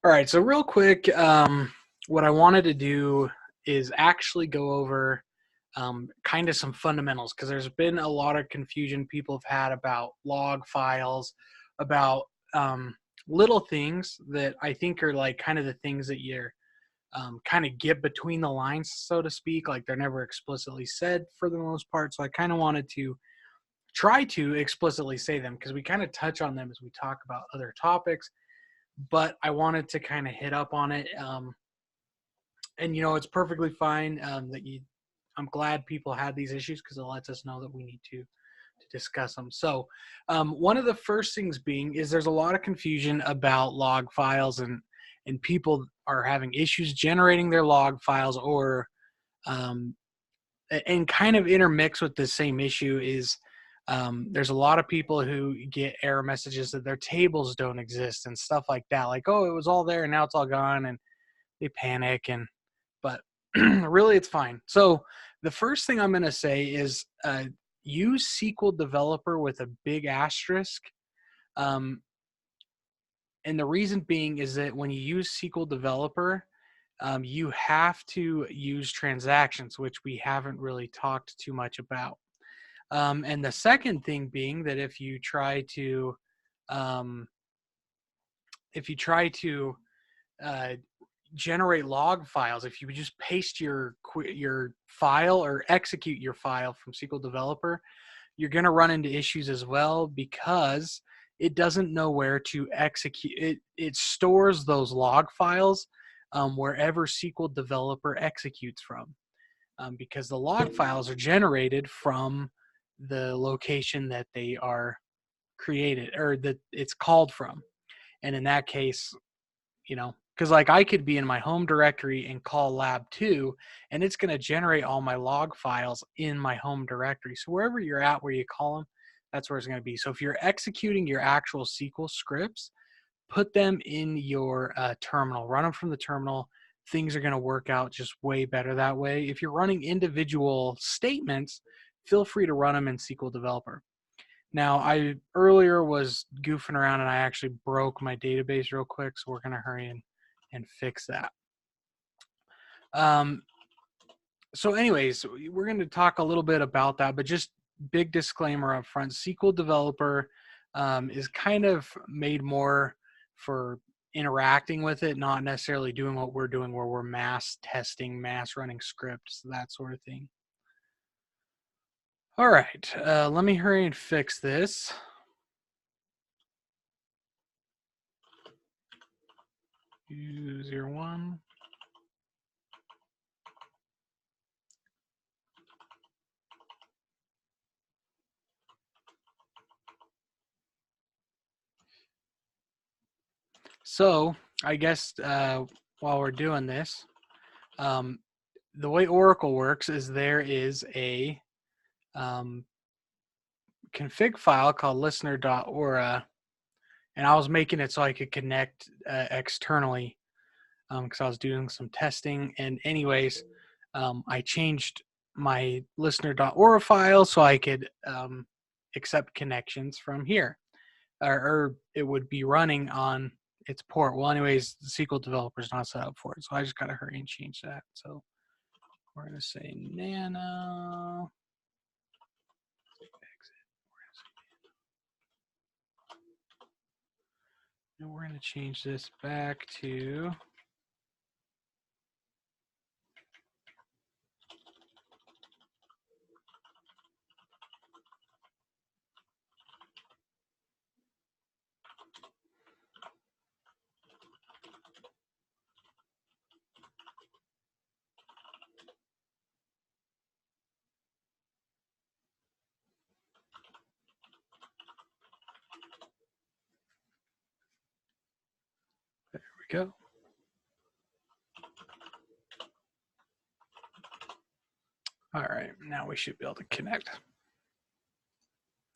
All right, so real quick, what I wanted to do is actually go over kind of some fundamentals, because there's been a lot of confusion people have had about log files, about little things that I think are like kind of the things that you're kind of get between the lines, so to speak. Like they're never explicitly said for the most part. So I kind of wanted to try to explicitly say them, because we kind of touch on them as we talk about other topics, but I wanted to kind of hit up on it. And it's perfectly fine I'm glad people had these issues, because it lets us know that we need to discuss them. So one of the first things being is there's a lot of confusion about log files, and people are having issues generating their log files, or and kind of intermix with the same issue is there's a lot of people who get error messages that their tables don't exist and stuff like that. Like, oh, it was all there and now it's all gone, and they panic. But really it's fine. So the first thing I'm going to say is use SQL Developer with a big asterisk. And the reason being is that when you use SQL Developer, you have to use transactions, which we haven't really talked too much about. And the second thing being that if you try to generate log files, if you just paste your file or execute your file from SQL Developer, you're going to run into issues as well, because it doesn't know where to execute. It stores those log files wherever SQL Developer executes from, because the log files are generated from the location that they are created, or that it's called from. And in that case, because like I could be in my home directory and call lab2, and it's going to generate all my log files in my home directory. So wherever you're at where you call them, that's where it's going to be. So if you're executing your actual SQL scripts, put them in your terminal, run them from the terminal. Things are going to work out just way better that way. If you're running individual statements, feel free to run them in SQL Developer. Now, I earlier was goofing around and I actually broke my database real quick, so we're going to hurry and fix that. So anyways, we're going to talk a little bit about that, but just big disclaimer up front, SQL Developer is kind of made more for interacting with it, not necessarily doing what we're doing, where we're mass testing, mass running scripts, that sort of thing. All right, let me hurry and fix this. U01. So I guess while we're doing this, the way Oracle works is there is a config file called listener.aura, and I was making it so I could connect externally because I was doing some testing. And anyways, I changed my listener.aura file so I could accept connections from here, or it would be running on its port. Well, anyways, the SQL developer is not set up for it, so I just got to hurry and change that. So we're going to say nano. And we're going to change this back to go. All right, now we should be able to connect.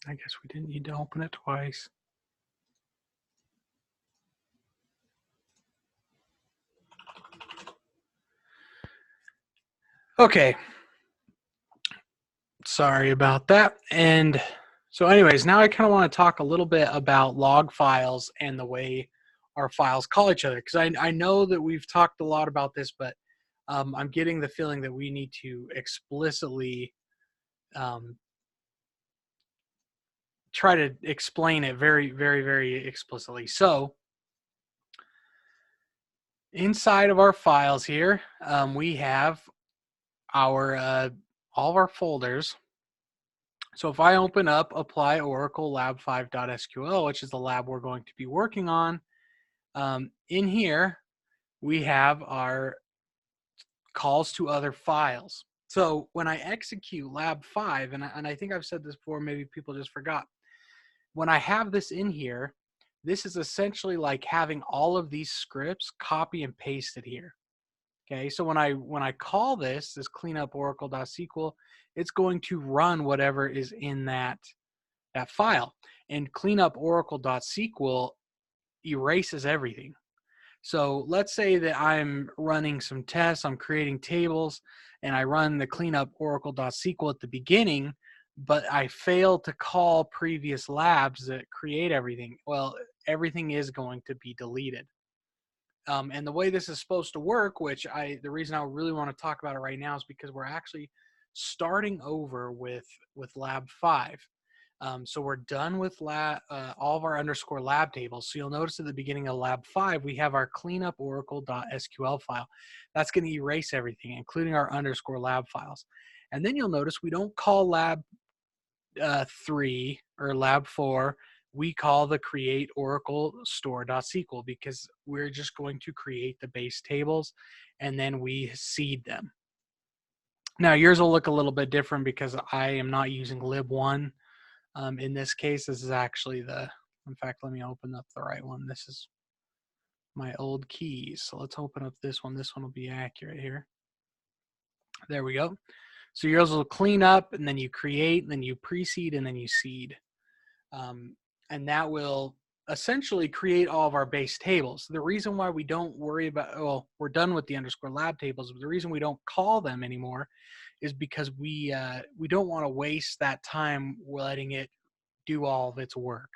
I guess we didn't need to open it twice. Okay. Sorry about that. And so anyways, now I kind of want to talk a little bit about log files and the way our files call each other. Because I know that we've talked a lot about this, but I'm getting the feeling that we need to explicitly try to explain it very, very, very explicitly. So inside of our files here, we have our all of our folders. So if I open up apply Oracle lab5.sql, which is the lab we're going to be working on, in here we have our calls to other files. So when I execute lab5, and I think I've said this before, maybe people just forgot. When I have this in here, this is essentially like having all of these scripts copy and pasted here. Okay, so when I call this cleanup oracle.sql, it's going to run whatever is in that file. And cleanup oracle.sql erases everything. So let's say that I'm running some tests, I'm creating tables, and I run the cleanup oracle.sql at the beginning, but I fail to call previous labs that create everything. Well, everything is going to be deleted. And the way this is supposed to work, the reason I really want to talk about it right now is because we're actually starting over with lab 5. So we're done with all of our underscore lab tables. So you'll notice at the beginning of lab 5, we have our cleanup oracle.sql file. That's going to erase everything, including our underscore lab files. And then you'll notice we don't call lab 3 or lab 4. We call the create oracle store.sql because we're just going to create the base tables and then we seed them. Now yours will look a little bit different because I am not using lib1. In this case, this is actually in fact, let me open up the right one. This is my old keys. So let's open up this one. This one will be accurate here. There we go. So yours will clean up and then you create, and then you pre-seed, and then you seed. And that will essentially create all of our base tables. The reason why we don't worry about, well, we're done with the underscore lab tables, but the reason we don't call them anymore is because we don't want to waste that time letting it do all of its work.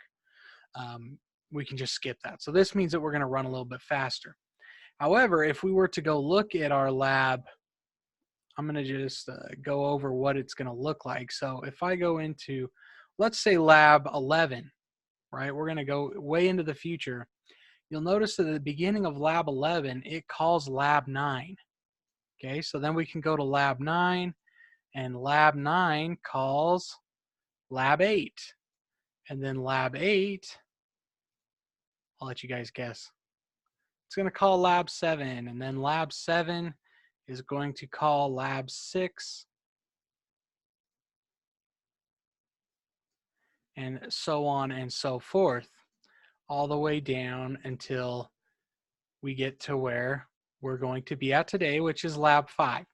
We can just skip that. So this means that we're going to run a little bit faster. However, if we were to go look at our lab, I'm going to just go over what it's going to look like. So if I go into, let's say lab 11, right? We're going to go way into the future. You'll notice that at the beginning of lab 11, it calls lab 9. Okay, so then we can go to lab 9, and lab 9 calls lab 8. And then lab 8, I'll let you guys guess. It's going to call lab 7, and then lab 7 is going to call lab 6, and so on and so forth, all the way down until we get to where we're going to be at today, which is lab 5.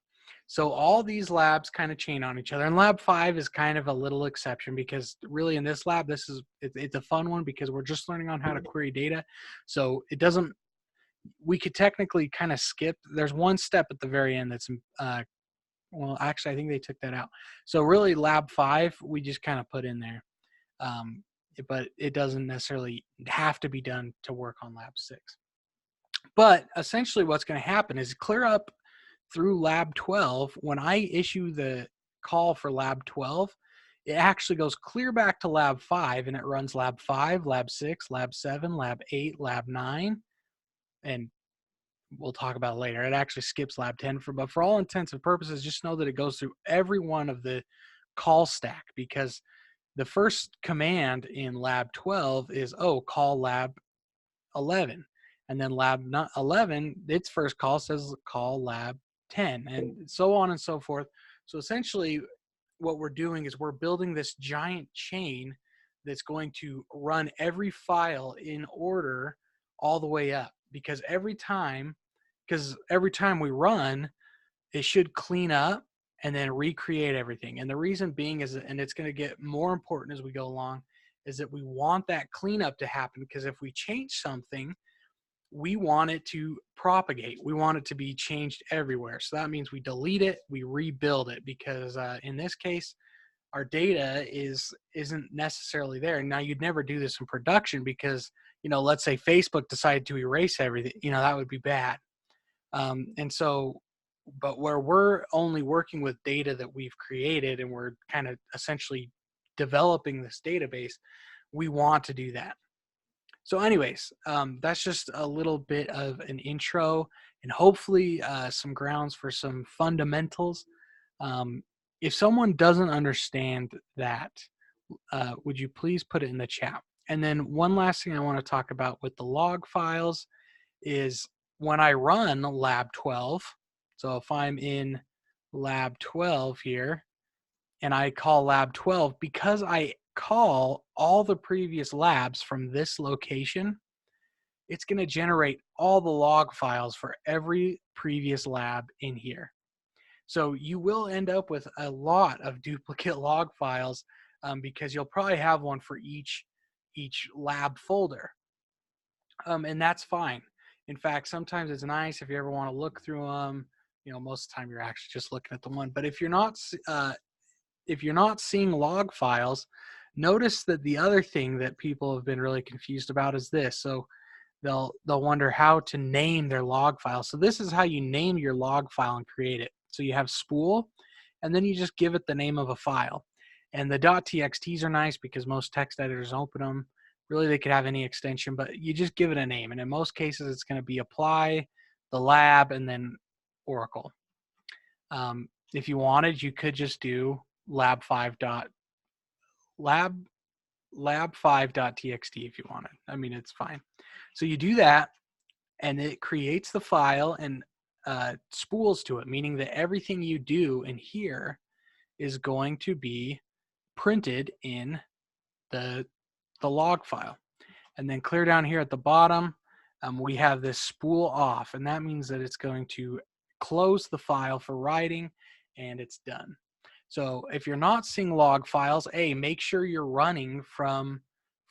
So all these labs kind of chain on each other, and lab 5 is kind of a little exception because really in this lab, it's a fun one because we're just learning on how to query data. So it doesn't, we could technically kind of skip. There's one step at the very end that's, well, actually, I think they took that out. So really lab 5, we just kind of put in there. But it doesn't necessarily have to be done to work on lab 6. But essentially what's going to happen is clear up through lab 12. When I issue the call for lab 12, it actually goes clear back to lab 5, and it runs lab 5, lab 6, lab 7, lab 8, lab 9, and we'll talk about it later. It actually skips lab 10, but for all intents and purposes, just know that it goes through every one of the call stack, because the first command in lab 12 is, call lab 11. And then lab 11, its first call says call lab 10, and so on and so forth. So essentially what we're doing is we're building this giant chain that's going to run every file in order all the way up, because every time we run, it should clean up and then recreate everything. And the reason being is, and it's going to get more important as we go along, is that we want that cleanup to happen, because if we change something, we want it to propagate. We want it to be changed everywhere. So that means we delete it, we rebuild it, because in this case, our data isn't necessarily there. Now, you'd never do this in production because let's say Facebook decided to erase everything, that would be bad. And so, but where we're only working with data that we've created and we're kind of essentially developing this database, we want to do that. So anyways, that's just a little bit of an intro and hopefully some grounds for some fundamentals. If someone doesn't understand that, would you please put it in the chat? And then one last thing I want to talk about with the log files is when I run lab 12, so if I'm in lab 12 here and I call lab 12, because I call all the previous labs from this location, it's going to generate all the log files for every previous lab in here. So you will end up with a lot of duplicate log files because you'll probably have one for each lab folder. And that's fine. In fact, sometimes it's nice if you ever want to look through them. Most of the time you're actually just looking at the one. But if you're not seeing log files, notice that the other thing that people have been really confused about is this. So they'll wonder how to name their log file. So this is how you name your log file and create it. So you have spool, and then you just give it the name of a file. And the .txt's are nice because most text editors open them. Really, they could have any extension, but you just give it a name. And in most cases, it's going to be apply, the lab, and then Oracle. If you wanted, you could just do lab5.txt if you wanted. I mean, it's fine. So you do that, and it creates the file and spools to it, meaning that everything you do in here is going to be printed in the log file. And then clear down here at the bottom, we have this spool off, and that means that it's going to close the file for writing, and it's done. So if you're not seeing log files, make sure you're running from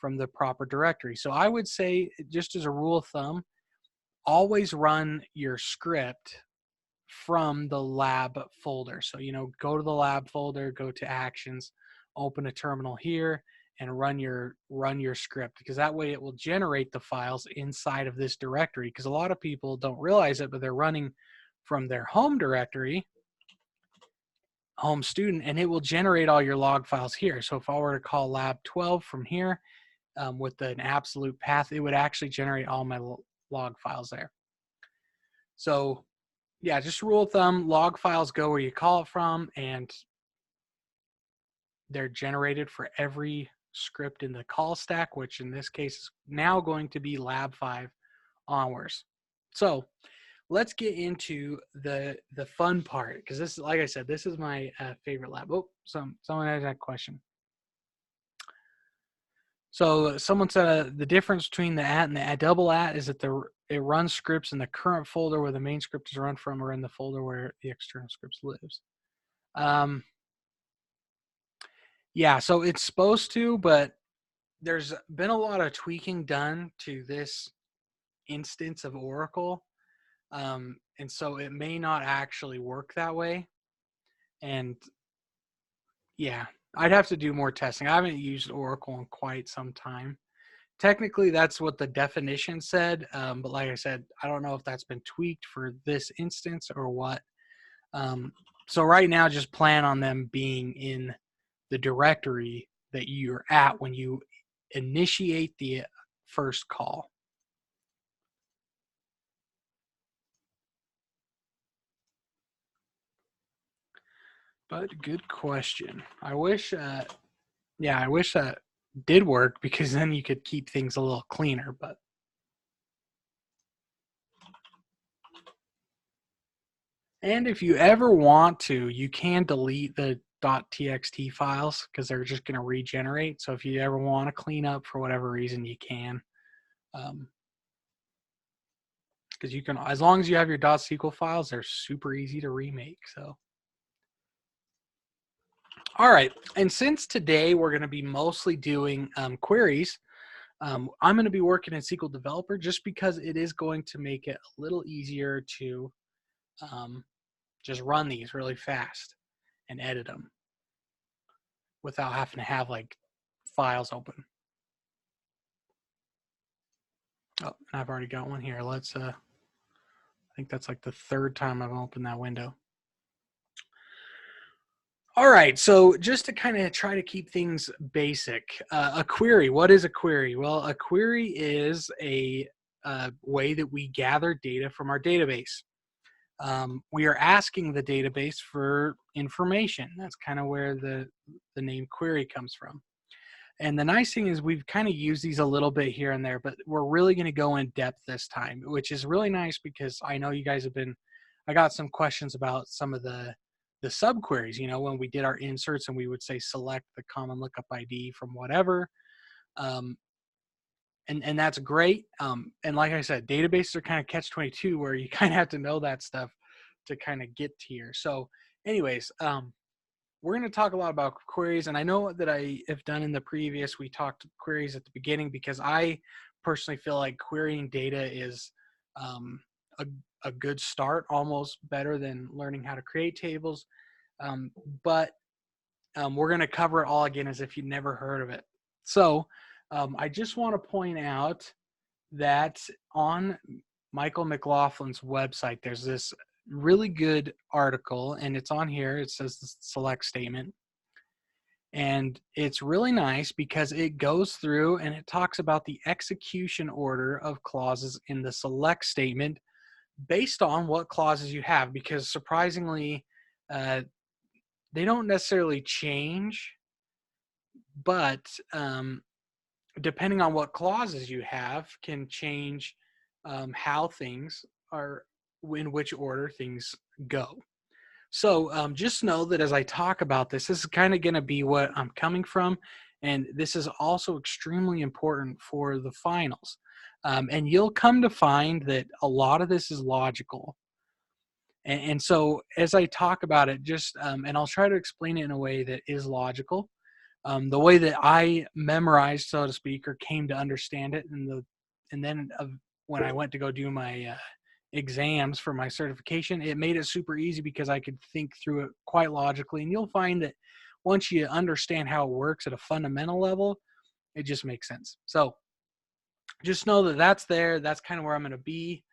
the proper directory. So I would say, just as a rule of thumb, always run your script from the lab folder. So, go to the lab folder, go to actions, open a terminal here, and run your script, because that way it will generate the files inside of this directory. Because a lot of people don't realize it, but they're running from their home directory, home student, and it will generate all your log files here. So if I were to call lab 12 from here with an absolute path, it would actually generate all my log files there. So yeah, just rule of thumb, log files go where you call it from, and they're generated for every script in the call stack, which in this case is now going to be lab 5 onwards. So let's get into the fun part, because this is, like I said, this is my favorite lab. Oh, someone has that question. So someone said the difference between the @ and the double @ is that it runs scripts in the current folder where the main script is run from, or in the folder where the external scripts lives. Yeah, so it's supposed to, but there's been a lot of tweaking done to this instance of Oracle. And so it may not actually work that way. And yeah, I'd have to do more testing. I haven't used Oracle in quite some time. Technically, that's what the definition said. But like I said, I don't know if that's been tweaked for this instance or what. So right now, just plan on them being in the directory that you're at when you initiate the first call. But good question. I wish, I wish that did work, because then you could keep things a little cleaner. But and if you ever want to, you can delete the .txt files, because they're just going to regenerate. So if you ever want to clean up for whatever reason, you can. Because you can, as long as you have your .sql files, they're super easy to remake. So. All right, and since today we're going to be mostly doing queries, I'm going to be working in SQL Developer, just because it is going to make it a little easier to just run these really fast and edit them without having to have like files open. Oh, I've already got one here. Let's, I think that's like the third time I've opened that window. All right, so just to kind of try to keep things basic, a query. What is a query? Well, a query is a way that we gather data from our database. We are asking the database for information. That's kind of where the name query comes from. And the nice thing is we've kind of used these a little bit here and there, but we're really going to go in depth this time, which is really nice because I know you guys have been, I got some questions about some of the subqueries, when we did our inserts and we would say select the common lookup ID from whatever. Um, and that's great. And like I said, databases are kind of catch-22 where you kind of have to know that stuff to kind of get to here. So anyways, we're going to talk a lot about queries, and I know that I have done in the previous, we talked queries at the beginning because I personally feel like querying data is a good start, almost better than learning how to create tables. But we're going to cover it all again as if you'd never heard of it. So I just want to point out that on Michael McLaughlin's website, there's this really good article, and it's on here. It says the select statement. And it's really nice because it goes through and it talks about the execution order of clauses in the select statement based on what clauses you have, because surprisingly, they don't necessarily change, but depending on what clauses you have can change how things are, in which order things go. So just know that as I talk about this is kind of going to be what I'm coming from. And this is also extremely important for the finals. And you'll come to find that a lot of this is logical. And so as I talk about it, just, and I'll try to explain it in a way that is logical. The way that I memorized, so to speak, or came to understand it, and then when I went to go do my exams for my certification, it made it super easy because I could think through it quite logically. And you'll find that once you understand how it works at a fundamental level, it just makes sense. So just know that that's there. That's kind of where I'm going to be.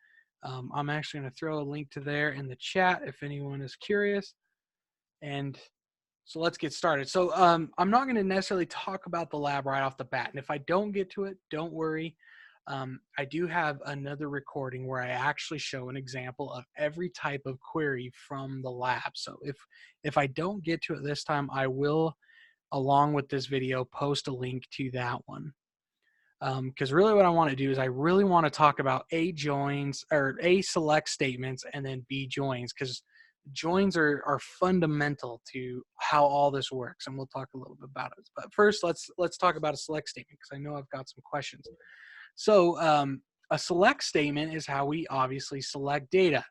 I'm actually going to throw a link to there in the chat if anyone is curious. And so let's get started. So I'm not going to necessarily talk about the lab right off the bat. And if I don't get to it, don't worry. I do have another recording where I actually show an example of every type of query from the lab. So if I don't get to it this time, I will, along with this video, post a link to that one. Because really what I want to do is I really want to talk about A joins or A select statements and then B joins, because joins are fundamental to how all this works, and we'll talk a little bit about it. But first, let's talk about a select statement because I know I've got some questions. So a select statement is how we obviously select data.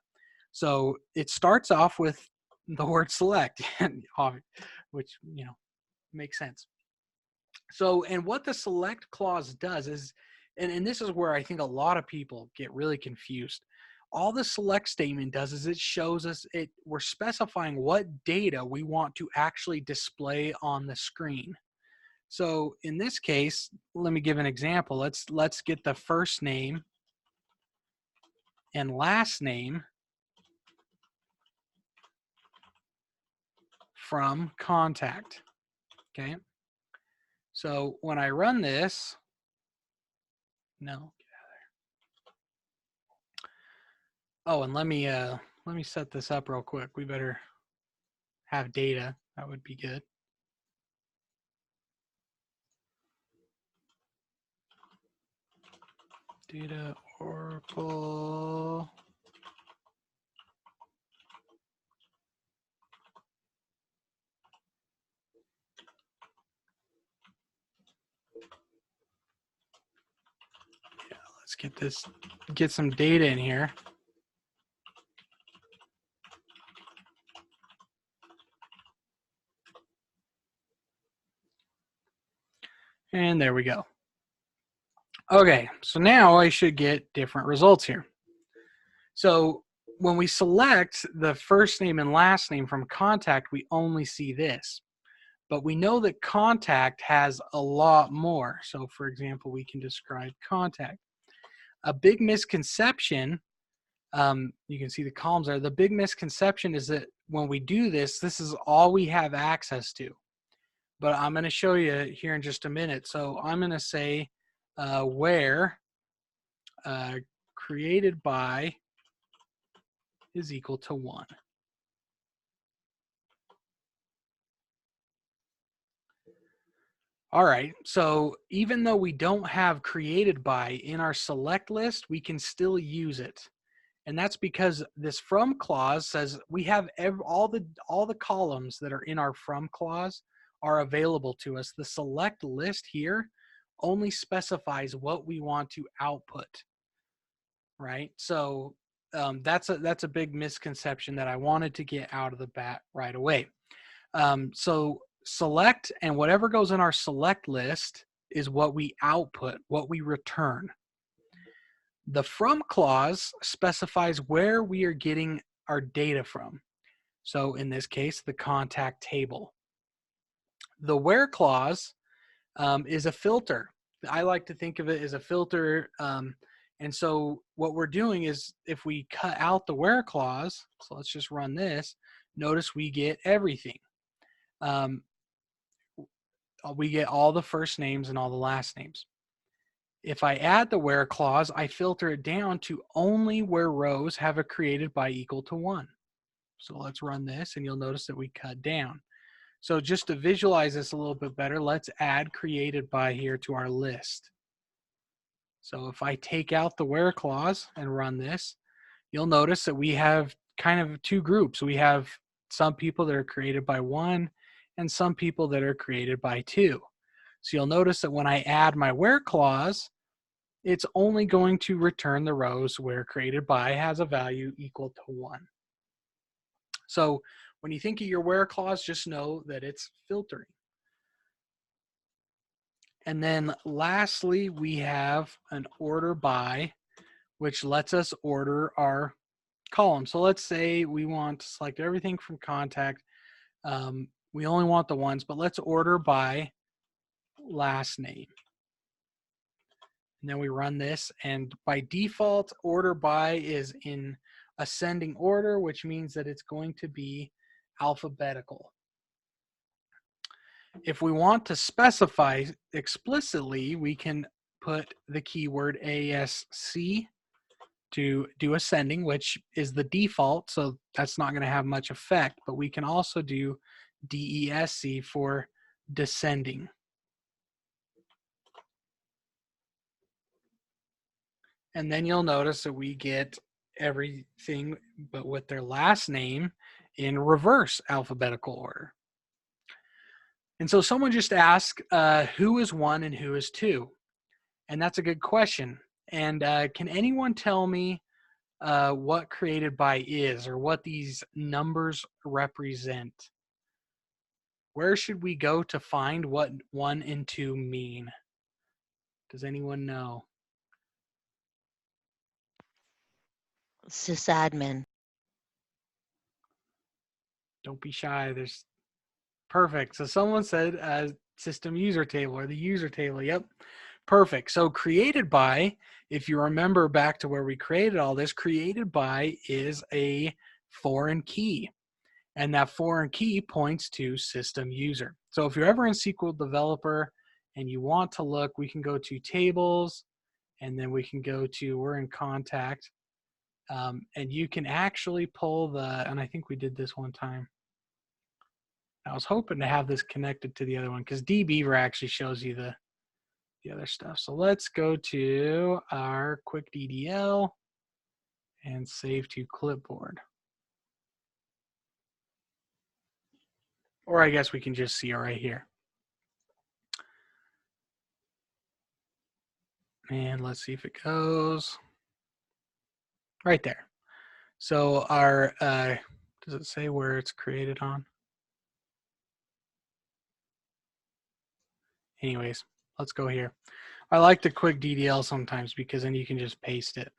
So it starts off with the word select, which makes sense. So, and what the select clause does is, and this is where I think a lot of people get really confused. All the select statement does is it shows us we're specifying what data we want to actually display on the screen. So in this case, let me give an example. Let's get the first name and last name from contact. Okay. So when I run this, no. Oh, and let me set this up real quick. We better have data. That would be good. Data Oracle. Yeah, let's get some data in here. And there we go. Okay, so now I should get different results here. So when we select the first name and last name from contact, we only see this. But we know that contact has a lot more. So for example, we can describe contact. A big misconception, you can see the columns there. The big misconception is that when we do this, this is all we have access to. But I'm going to show you here in just a minute. So I'm going to say where created by is equal to 1. All right, so even though we don't have created by in our select list, we can still use it. And that's because this from clause says we have all the columns that are in our from clause are available to us. The select list here only specifies what we want to output, right? So that's a big misconception that I wanted to get out of the bat right away. So select, and whatever goes in our select list is what we output, what we return. The from clause specifies where we are getting our data from. So in this case, the contact table. The where clause is a filter. I like to think of it as a filter. And so what we're doing is if we cut out the where clause, so let's just run this, notice we get everything. We get all the first names and all the last names. If I add the where clause, I filter it down to only where rows have a created by equal to 1. So let's run this, and you'll notice that we cut down. So just to visualize this a little bit better, let's add created by here to our list. So if I take out the where clause and run this, you'll notice that we have kind of two groups. We have some people that are created by 1 and some people that are created by 2. So you'll notice that when I add my where clause, it's only going to return the rows where created by has a value equal to 1. So when you think of your where clause, just know that it's filtering. And then lastly, we have an order by, which lets us order our column. So let's say we want to select everything from contact. We only want the ones, but let's order by last name. And then we run this, and by default, order by is in ascending order, which means that it's going to be alphabetical. If we want to specify explicitly, we can put the keyword ASC to do ascending, which is the default, so that's not going to have much effect, but we can also do DESC for descending. And then you'll notice that we get everything but with their last name in reverse alphabetical order. And so someone just asked, who is 1 and who is 2? And that's a good question. And can anyone tell me what created by is, or what these numbers represent? Where should we go to find what 1 and 2 mean? Does anyone know? Sysadmin. Don't be shy. There's perfect. So someone said system user table, or the user table. Yep. Perfect. So created by, if you remember back to where we created all this, created by is a foreign key. And that foreign key points to system user. So if you're ever in SQL Developer and you want to look, we can go to tables, and then we can go to, we're in contact. And you can actually pull the, and I think we did this one time. I was hoping to have this connected to the other one because dbeaver actually shows you the other stuff. So let's go to our quick DDL and save to clipboard. Or I guess we can just see it right here. And let's see if it goes right there. So our, does it say where it's created on? Anyways, let's go here. I like the quick DDL sometimes because then you can just paste it.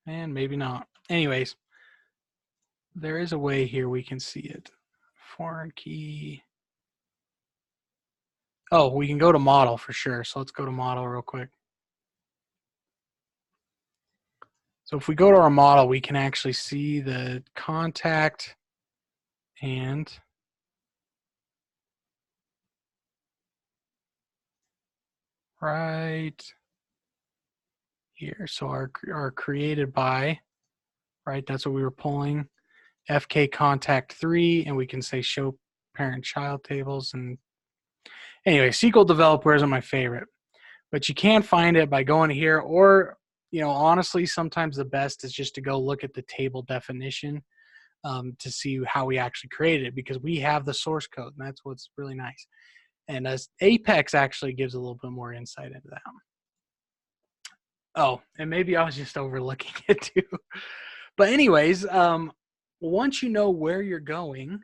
And maybe not. Anyways, there is a way here we can see it. Foreign key. Oh, we can go to model for sure. So let's go to model real quick. So if we go to our model, we can actually see the contact and right here. So our created by, right? That's what we were pulling. FK contact 3, and we can say show parent child tables. And anyway, SQL Developer isn't my favorite, but you can find it by going here, or honestly, sometimes the best is just to go look at the table definition to see how we actually created it, because we have the source code, and that's what's really nice. And as Apex actually gives a little bit more insight into that. Oh, and maybe I was just overlooking it too. But anyways, once you know where you're going,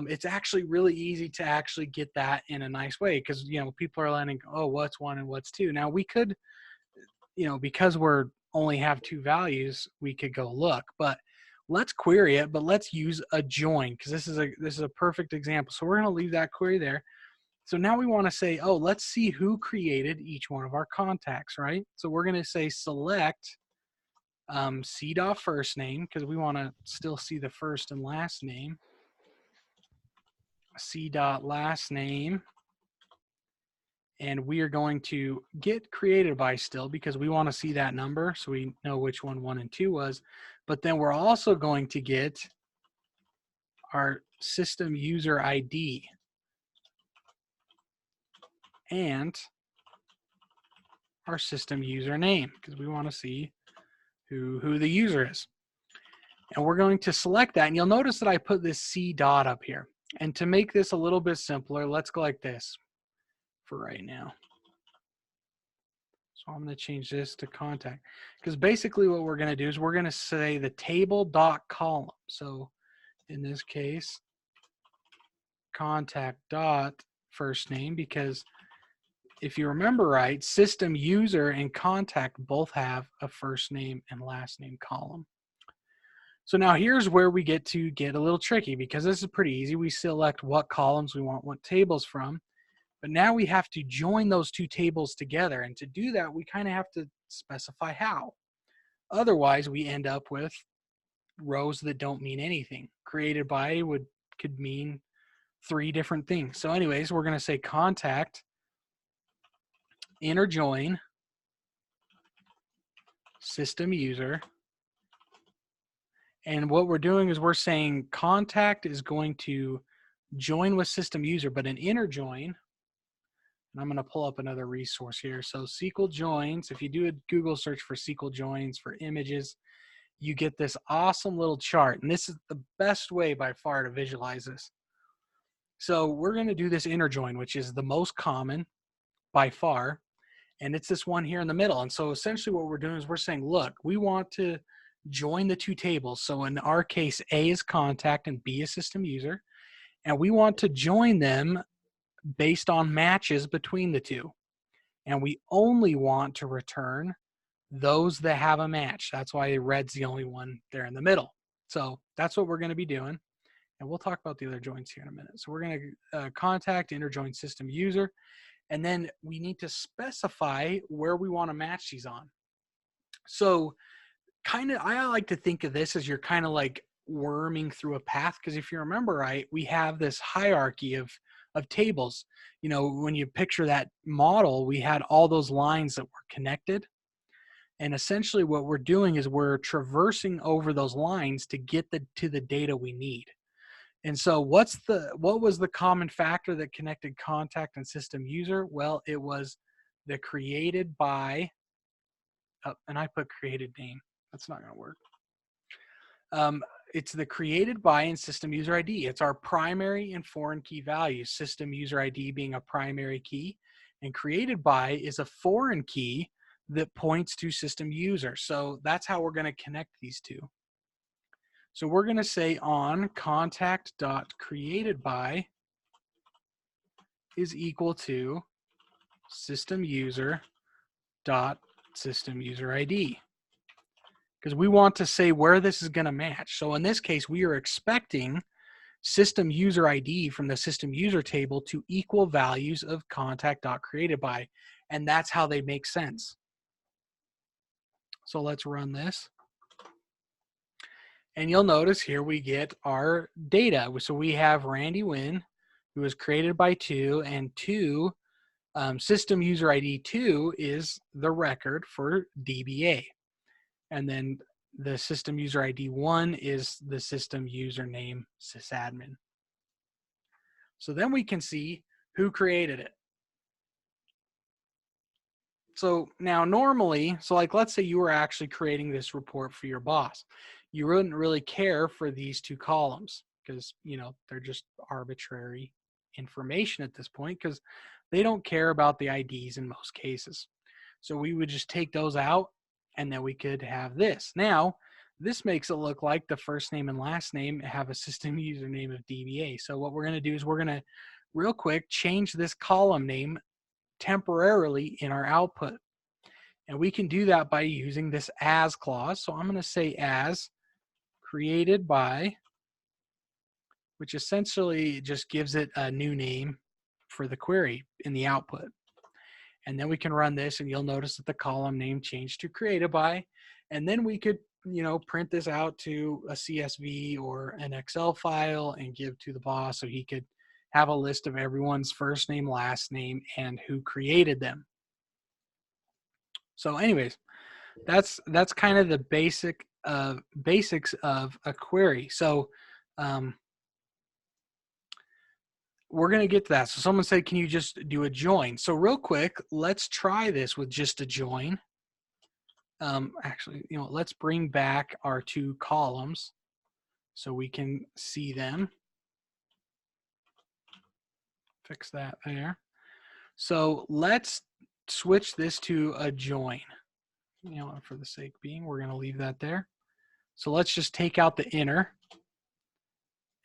it's actually really easy to actually get that in a nice way, because people are learning, oh, what's 1 and what's 2. Now we could, because we're only have 2 values, we could go look, but let's query it. But let's use a join, because this is a perfect example. So we're going to leave that query there. So now we want to say, oh, let's see who created each one of our contacts, right? So we're going to say select C dot first name, because we want to still see the first and last name. C dot last name, and we are going to get created by still, because we want to see that number so we know which one 1 and 2 was. But then we're also going to get our system user ID and our system user name, because we want to see who the user is. And we're going to select that, and you'll notice that I put this C dot up here. And to make this a little bit simpler, let's go like this for right now. So I'm going to change this to contact, because basically what we're going to do is we're going to say the table dot column. So in this case, contact dot first name, because if you remember right, system user and contact both have a first name and last name column. So now here's where we get to get a little tricky, because this is pretty easy. We select what columns we want what tables from, but now we have to join those 2 tables together. And to do that, we kind of have to specify how. Otherwise, we end up with rows that don't mean anything. Created by could mean 3 different things. So anyways, we're going to say contact inner join system user. And what we're doing is we're saying contact is going to join with system user, but an inner join, and I'm going to pull up another resource here. So SQL joins, if you do a Google search for SQL joins for images, you get this awesome little chart. And this is the best way by far to visualize this. So we're going to do this inner join, which is the most common by far. And it's this one here in the middle. And so essentially what we're doing is we're saying, look, we want to join the 2 tables. So in our case, A is contact and B is system user. And we want to join them based on matches between the 2. And we only want to return those that have a match. That's why red's the only one there in the middle. So that's what we're going to be doing. And we'll talk about the other joins here in a minute. So we're going to contact inner join system user. And then we need to specify where we want to match these on. So I like to think of this as you're kind of like worming through a path, because if you remember right, we have this hierarchy of tables. When you picture that model, we had all those lines that were connected. And essentially what we're doing is we're traversing over those lines to get to the data we need. And so what was the common factor that connected contact and system user? Well, it was the created by, and I put created name. That's not going to work. It's the created by and system user ID. It's our primary and foreign key values, system user ID being a primary key, and created by is a foreign key that points to system user. So that's how we're going to connect these 2. So we're going to say on contact.createdBy is equal to system user dot system user ID, because we want to say where this is going to match. So in this case, we are expecting system user ID from the system user table to equal values of contact.createdby. And that's how they make sense. So let's run this. And you'll notice here we get our data. So we have Randy Wynn, who was created by 2, and 2, system user ID 2 is the record for DBA. And then the system user ID 1 is the system username sysadmin. So then we can see who created it. So now normally, so like let's say you were actually creating this report for your boss. You wouldn't really care for these 2 columns because, you know, they're just arbitrary information at this point because they don't care about the IDs in most cases. So we would just take those out and then we could have this. Now, this makes it look like the first name and last name have a system username of DBA. So what we're going to do is we're going to real quick change this column name temporarily in our output. And we can do that by using this as clause. So I'm going to say as created by, which essentially just gives it a new name for the query in the output. And then we can run this and you'll notice that the column name changed to created by. And then we could, you know, print this out to a CSV or an Excel file and give to the boss so he could have a list of everyone's first name, last name, and who created them. So anyways, that's kind of the basics of a query. So we're going to get to that. So someone said, can you just do a join? So real quick, let's try this with just a join. Actually, you know, let's bring back our 2 columns so we can see them. Fix that there. So let's switch this to a join. You know, for the sake being, we're going to leave that there. So let's just take out the inner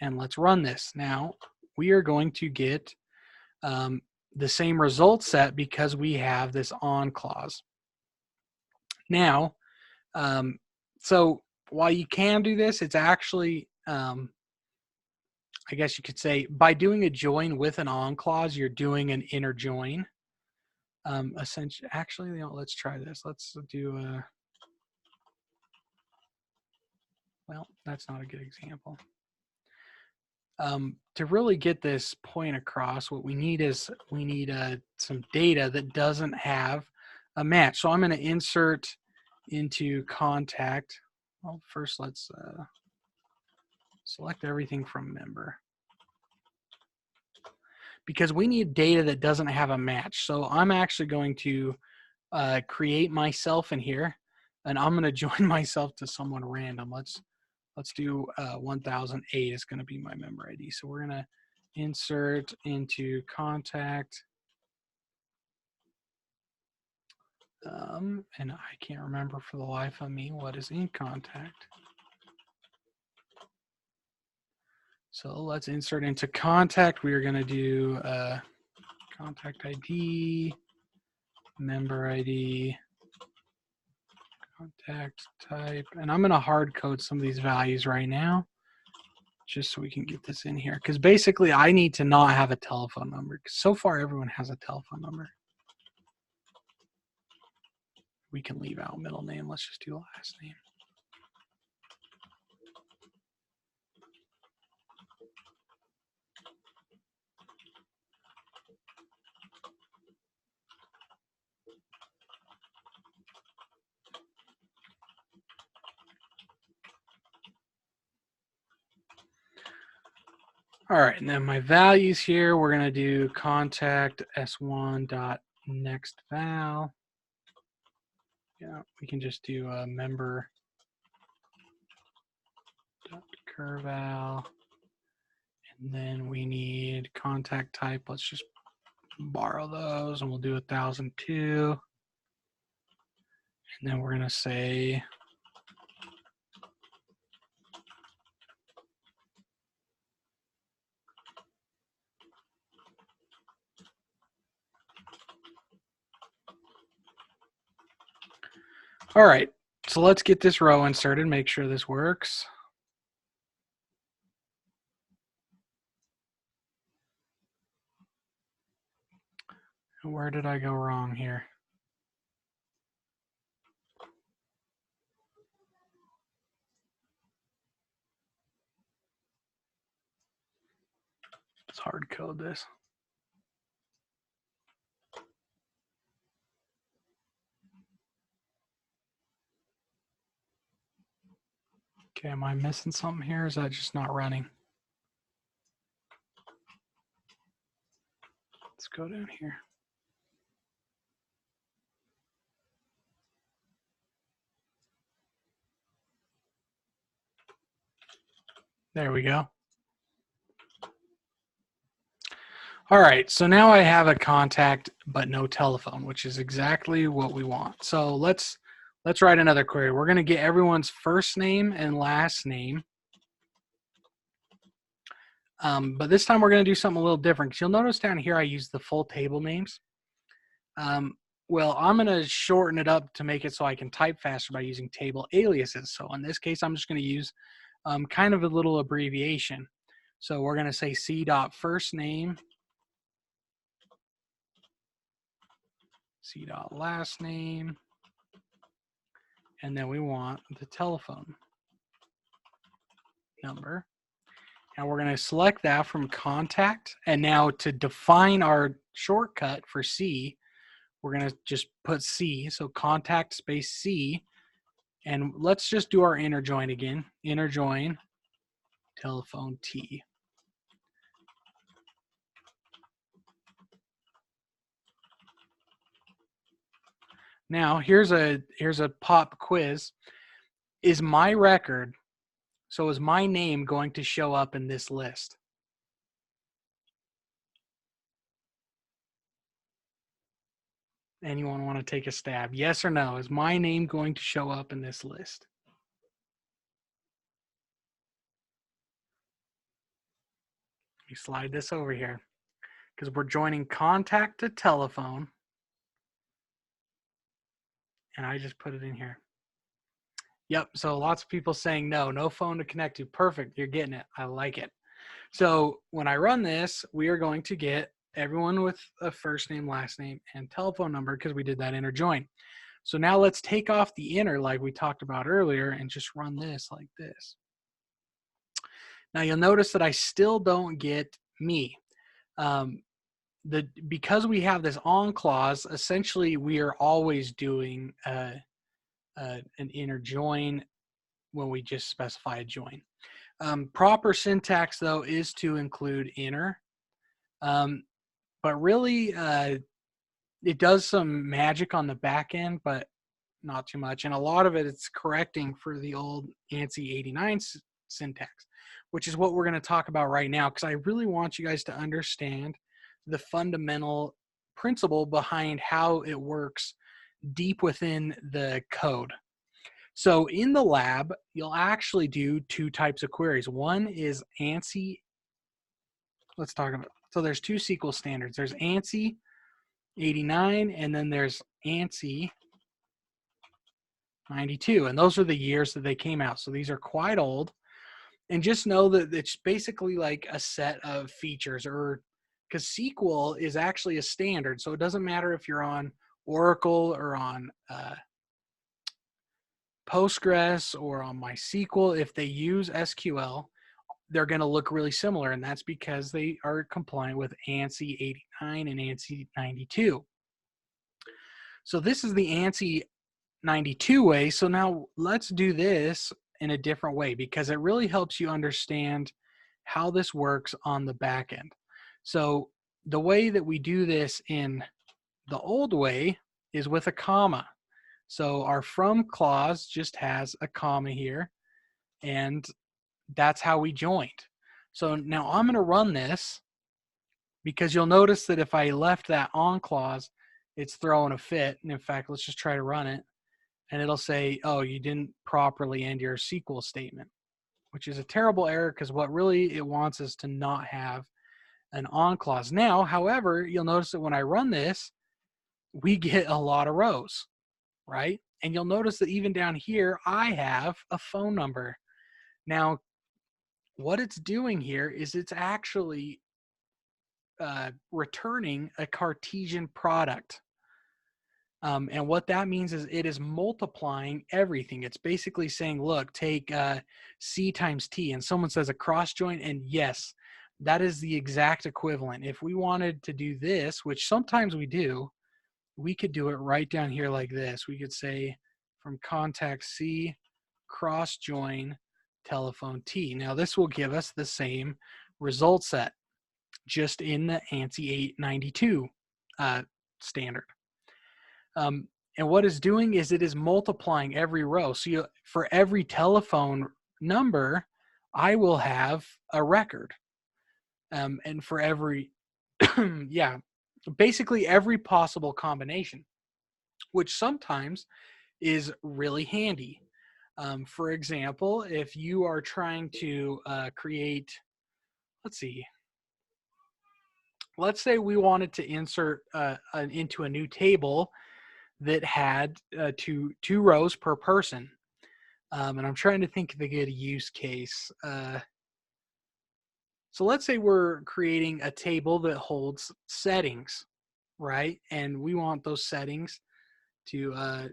and let's run this. Now we are going to get the same result set because we have this on clause. Now, so while you can do this, it's actually, I guess you could say, by doing a join with an on clause, you're doing an inner join. Essentially, actually, you know, let's try this. Let's do a, well, that's not a good example. To really get this point across, what we need is some data that doesn't have a match. So I'm going to insert into contact. Well, first let's select everything from member because we need data that doesn't have a match. So I'm actually going to create myself in here, and I'm going to join myself to someone random. Let's do 1008 is going to be my member ID. So we're going to insert into contact. And I can't remember for the life of me what is in contact. So let's insert into contact. We are going to do contact ID, member ID, contact type, and I'm going to hard code some of these values right now just so we can get this in here, because basically I need to not have a telephone number because so far everyone has a telephone number. We can leave out middle name. Let's just do last name. All right, and then my values here, we're going to do contact s1.nextVal. Yeah, we can just do a member curval, and then we need contact type. Let's just borrow those, and we'll do 1002. And then we're going to say all right, so let's get this row inserted, make sure this works. Where did I go wrong here? Let's hard code this. Okay, am I missing something here? Or is that just not running? Let's go down here. There we go. All right, so now I have a contact but no telephone, which is exactly what we want. So let's write another query. We're going to get everyone's first name and last name. But this time we're going to do something a little different, because you'll notice down here I use the full table names. Well, I'm going to shorten it up to make it so I can type faster by using table aliases. So in this case, I'm just going to use kind of a little abbreviation. So we're going to say c.firstname, c.lastname, and then we want the telephone number. And we're going to select that from contact. And now to define our shortcut for C, we're going to just put C, so contact space C, and let's just do our inner join again. Inner join telephone T. Now here's a pop quiz. Is my record, so is my name going to show up in this list? Anyone want to take a stab? Yes or no? Is my name going to show up in this list? Let me slide this over here, because we're joining contact to telephone, and I just put it in here. Yep, so lots of people saying no phone to connect to. Perfect, you're getting it. I like it. So when I run this, we are going to get everyone with a first name, last name, and telephone number, because we did that inner join. So now let's take off the inner like we talked about earlier and just run this like this. Now you'll notice that I still don't get me. Because we have this on clause, essentially we are always doing an inner join when we just specify a join. Proper syntax, though, is to include inner. But really, it does some magic on the back end, but not too much. And a lot of it, it's correcting for the old ANSI 89 syntax, which is what we're going to talk about right now, because I really want you guys to understand the fundamental principle behind how it works deep within the code. So in the lab, you'll actually do two types of queries. One is ANSI. Let's talk about, so there's two SQL standards. There's ANSI 89, and then there's ANSI 92. And those are the years that they came out. So these are quite old. And just know that it's basically like a set of features, or because SQL is actually a standard. So it doesn't matter if you're on Oracle or on Postgres or on MySQL. If they use SQL, they're going to look really similar, and that's because they are compliant with ANSI 89 and ANSI 92. So this is the ANSI 92 way. So now let's do this in a different way, because it really helps you understand how this works on the back end. So the way that we do this in the old way is with a comma. So our from clause just has a comma here, and that's how we joined. So now I'm going to run this, because you'll notice that if I left that on clause, it's throwing a fit. And in fact, let's just try to run it, and it'll say, oh, you didn't properly end your SQL statement, which is a terrible error, because what really it wants is to not have an on clause. Now, however, you'll notice that when I run this, we get a lot of rows, right? And you'll notice that even down here, I have a phone number. Now, what it's doing here is it's actually returning a Cartesian product. And what that means is it is multiplying everything. It's basically saying, look, take C times T, and someone says a cross joint, and yes, that is the exact equivalent. If we wanted to do this, which sometimes we do, we could do it right down here like this. We could say from contact C, cross join telephone T. Now this will give us the same result set, just in the ANSI 892 standard. And what it's doing is it is multiplying every row. So for every telephone number, I will have a record. And for every, yeah, basically every possible combination, which sometimes is really handy. For example, if you are trying to create, let's see, let's say we wanted to insert into a new table that had two rows per person. And I'm trying to think of a good use case. So let's say we're creating a table that holds settings, right? And we want those settings to,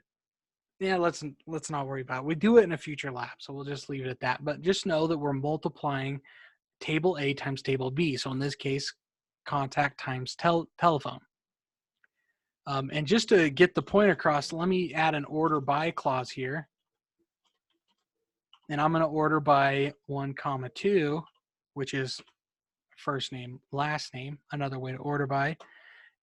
yeah, let's not worry about it. We do it in a future lab, so we'll just leave it at that. But just know that we're multiplying table A times table B. So in this case, contact times telephone. And just to get the point across, let me add an order by clause here. And I'm going to order by 1, 2, which is first name, last name, another way to order by.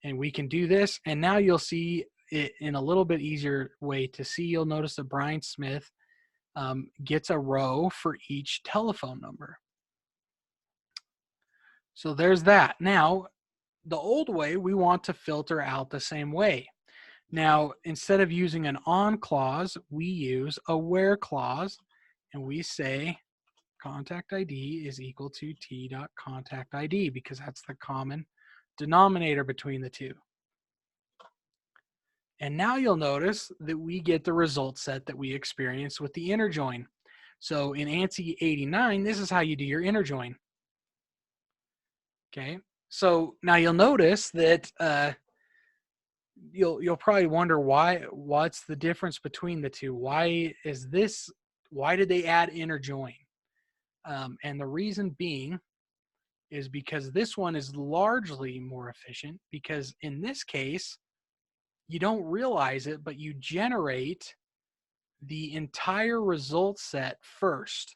And we can do this. And now you'll see it in a little bit easier way to see. You'll notice that Brian Smith gets a row for each telephone number. So there's that. Now, the old way, we want to filter out the same way. Now, instead of using an on clause, we use a where clause, and we say contact ID is equal to t.contact ID, because that's the common denominator between the two. And now you'll notice that we get the result set that we experienced with the inner join. So in ANSI 89, this is how you do your inner join. Okay, so now you'll notice that you'll probably wonder what's the difference between the two. Why did they add inner join? And the reason being is because this one is largely more efficient, because in this case, you don't realize it, but you generate the entire result set first,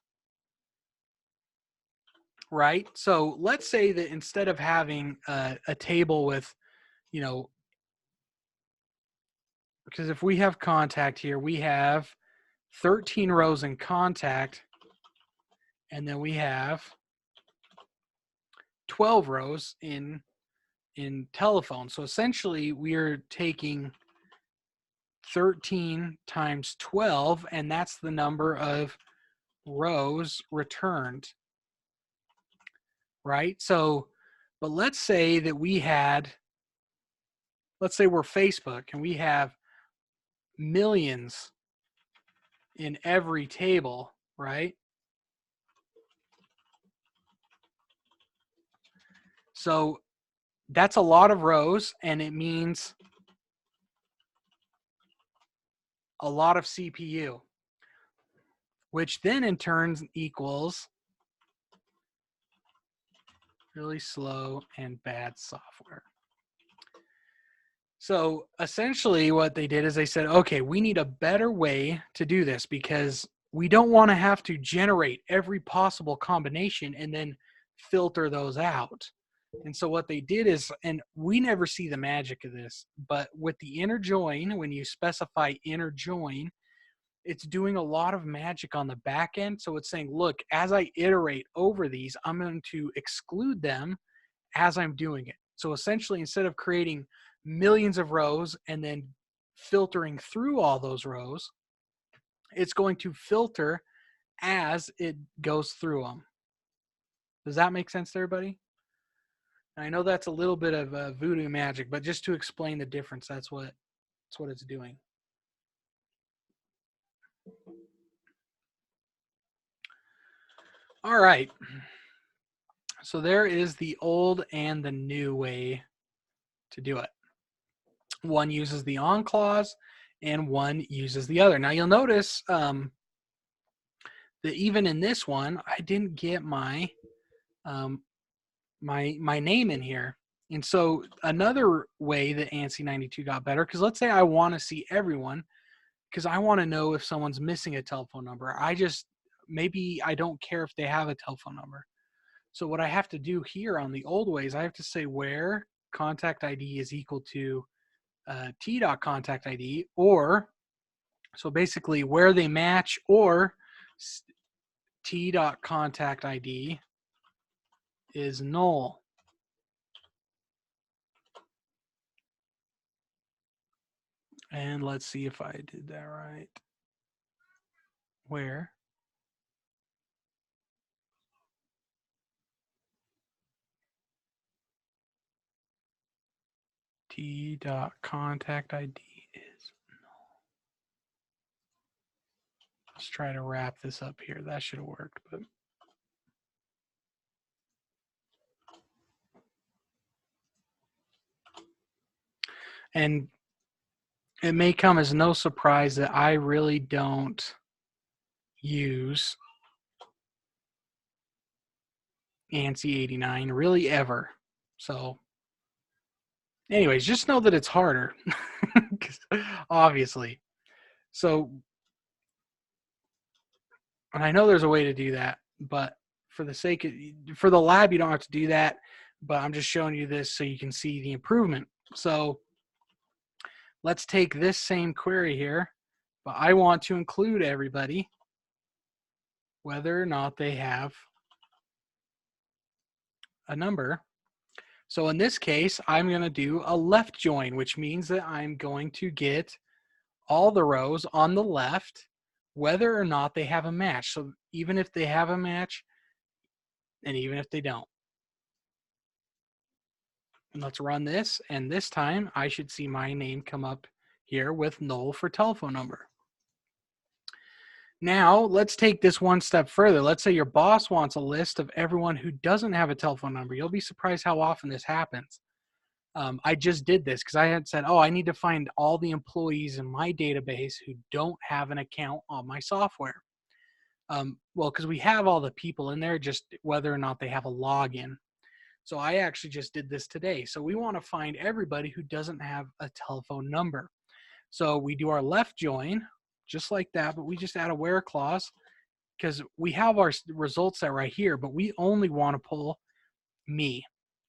right? So let's say that instead of having a table with, because if we have contact here, we have 13 rows in contact, and then we have 12 rows in telephone. So essentially we're taking 13 times 12, and that's the number of rows returned, right? So, but let's say that let's say we're Facebook and we have millions in every table, right? So that's a lot of rows, and it means a lot of CPU, which then in turn equals really slow and bad software. So essentially what they did is they said, okay, we need a better way to do this, because we don't want to have to generate every possible combination and then filter those out. And so what they did is, and we never see the magic of this, but with the inner join, when you specify inner join, it's doing a lot of magic on the back end. So it's saying, look, as I iterate over these, I'm going to exclude them as I'm doing it. So essentially, instead of creating millions of rows and then filtering through all those rows, it's going to filter as it goes through them. Does that make sense to everybody? I know that's a little bit of voodoo magic, but just to explain the difference, that's what it's doing. All right. So there is the old and the new way to do it. One uses the on clause and one uses the other. Now you'll notice that even in this one, I didn't get my my name in here. And so another way that ANSI 92 got better, because let's say I want to see everyone, because I want to know if someone's missing a telephone number. Maybe I don't care if they have a telephone number. So what I have to do here on the old ways, I have to say where contact ID is equal to t.contact ID, or so basically where they match, or t.contact ID is null. And let's see if I did that right. Where t.contact ID is null. Let's try to wrap this up here. That should have worked, but and it may come as no surprise that I really don't use ANSI 89 really ever. So anyways, just know that it's harder, obviously. So, and I know there's a way to do that, but for the lab, you don't have to do that, but I'm just showing you this so you can see the improvement. So let's take this same query here, but I want to include everybody, whether or not they have a number. So in this case, I'm going to do a left join, which means that I'm going to get all the rows on the left, whether or not they have a match. So even if they have a match, and even if they don't. And let's run this, and this time I should see my name come up here with null for telephone number. Now let's take this one step further. Let's say your boss wants a list of everyone who doesn't have a telephone number. You'll be surprised how often this happens. I just did this because I had said, oh, I need to find all the employees in my database who don't have an account on my software. Well, because we have all the people in there, just whether or not they have a login. So I actually just did this today. So we want to find everybody who doesn't have a telephone number. So we do our left join, just like that, but we just add a where clause because we have our result set right here, but we only want to pull me.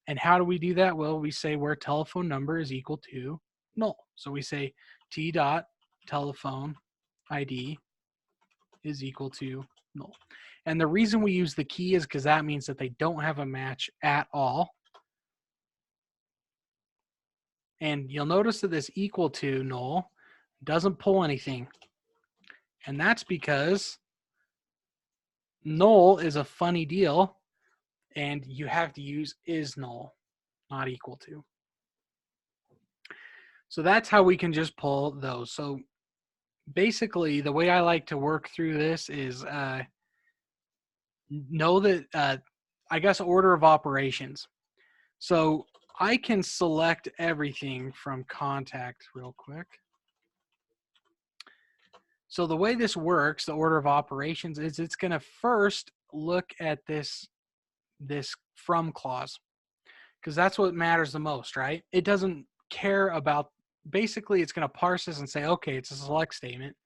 And how do we do that? Well, we say where telephone number is equal to null. So we say t dot telephone ID is equal to null. And the reason we use the key is because that means that they don't have a match at all. And you'll notice that this equal to null doesn't pull anything. And that's because null is a funny deal and you have to use is null, not equal to. So that's how we can just pull those. So basically the way I like to work through this is know that, I guess, order of operations. So I can select everything from contact real quick. So the way this works, the order of operations, is it's going to first look at this from clause because that's what matters the most, right? It doesn't care about, basically it's going to parse this and say, okay, it's a select statement,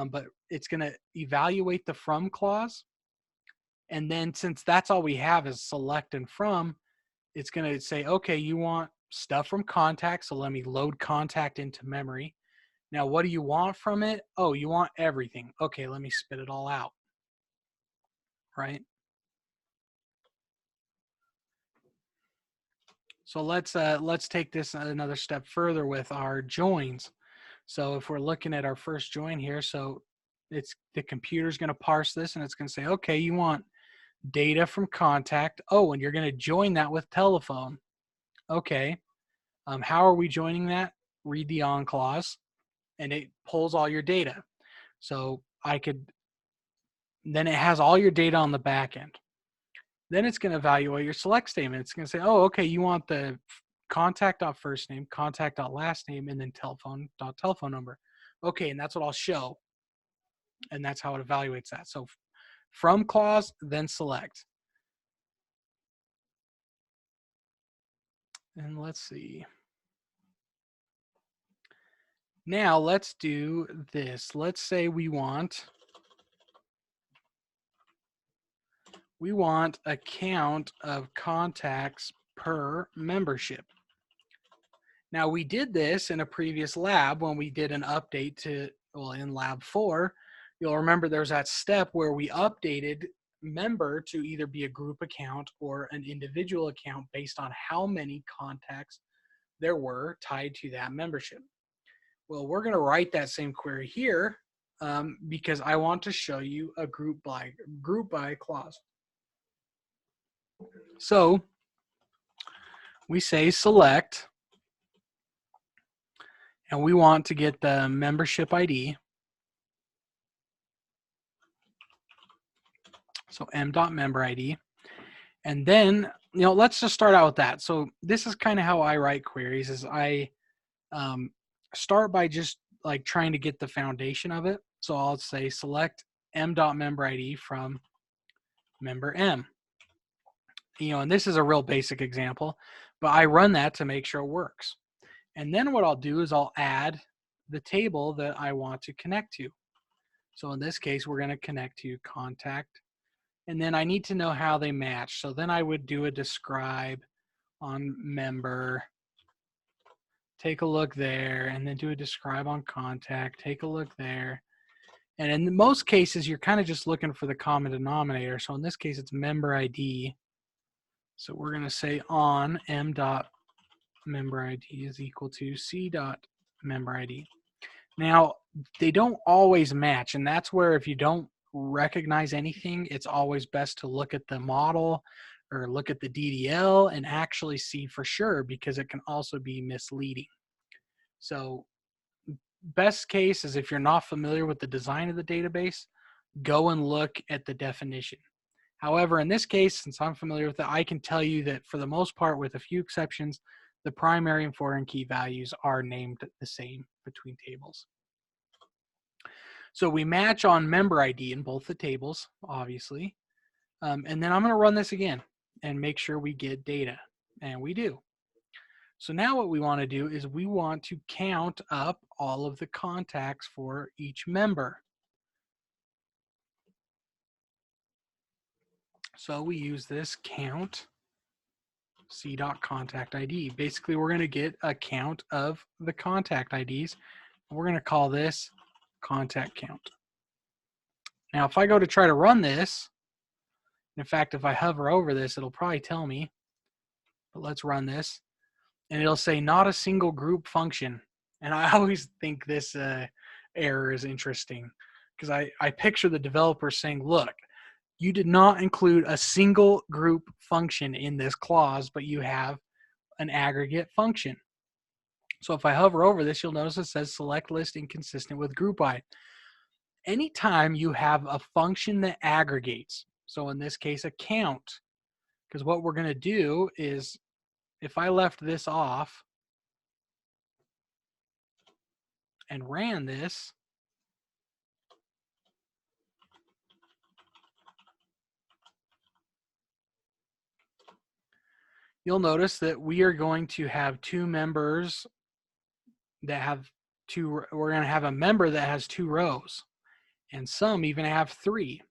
but it's going to evaluate the from clause. And then since that's all we have is select and from, it's going to say, okay, you want stuff from contact, so let me load contact into memory. Now, what do you want from it? Oh, you want everything. Okay, let me spit it all out, right? So let's take this another step further with our joins. So if we're looking at our first join here, so it's the computer's going to parse this and it's going to say, okay, you want data from contact. Oh, and you're going to join that with telephone. Okay. How are we joining that? Read the on clause, and it pulls all your data. So then it has all your data on the back end. Then it's going to evaluate your select statement. It's going to say, oh, okay, you want the contact.first name, contact.last name, and then telephone number. Okay, and that's what I'll show. And that's how it evaluates that. So from clause, then select. And let's see. Now let's do this. Let's say we want a count of contacts per membership. Now we did this in a previous lab when we did an update to, well, in lab 4, you'll remember there's that step where we updated member to either be a group account or an individual account based on how many contacts there were tied to that membership. Well, we're going to write that same query here because I want to show you a group by clause. So we say select, and we want to get the membership ID. So m.member ID. And then, let's just start out with that. So this is kind of how I write queries, is I start by just like trying to get the foundation of it. So I'll say select m.member ID from member m. And this is a real basic example, but I run that to make sure it works. And then what I'll do is I'll add the table that I want to connect to. So in this case, we're going to connect to contact. And then I need to know how they match. So then I would do a describe on member, take a look there, and then do a describe on contact, take a look there. And in most cases, you're kind of just looking for the common denominator. So in this case, it's member ID. So we're going to say on m.member ID is equal to c.member ID. Now, they don't always match, and that's where if you don't recognize anything, it's always best to look at the model or look at the DDL and actually see for sure, because it can also be misleading. So best case is if you're not familiar with the design of the database, go and look at the definition. However, in this case, since I'm familiar with it, I can tell you that for the most part, with a few exceptions, the primary and foreign key values are named the same between tables. So we match on member ID in both the tables, obviously. And then I'm going to run this again and make sure we get data. And we do. So now what we want to do is we want to count up all of the contacts for each member. So we use this count c.contact ID. Basically, we're going to get a count of the contact IDs. We're going to call this contact count. Now, if I go to try to run this, in fact, if I hover over this, it'll probably tell me, but let's run this, and it'll say not a single group function. And I always think this error is interesting, because I picture the developer saying, look, you did not include a single group function in this clause, but you have an aggregate function. So if I hover over this, you'll notice it says select list inconsistent with group by. Anytime you have a function that aggregates, so in this case, a count, because what we're going to do is if I left this off and ran this, you'll notice that we are going to have two members that have two, we're going to have a member that has 2 rows, and some even have 3.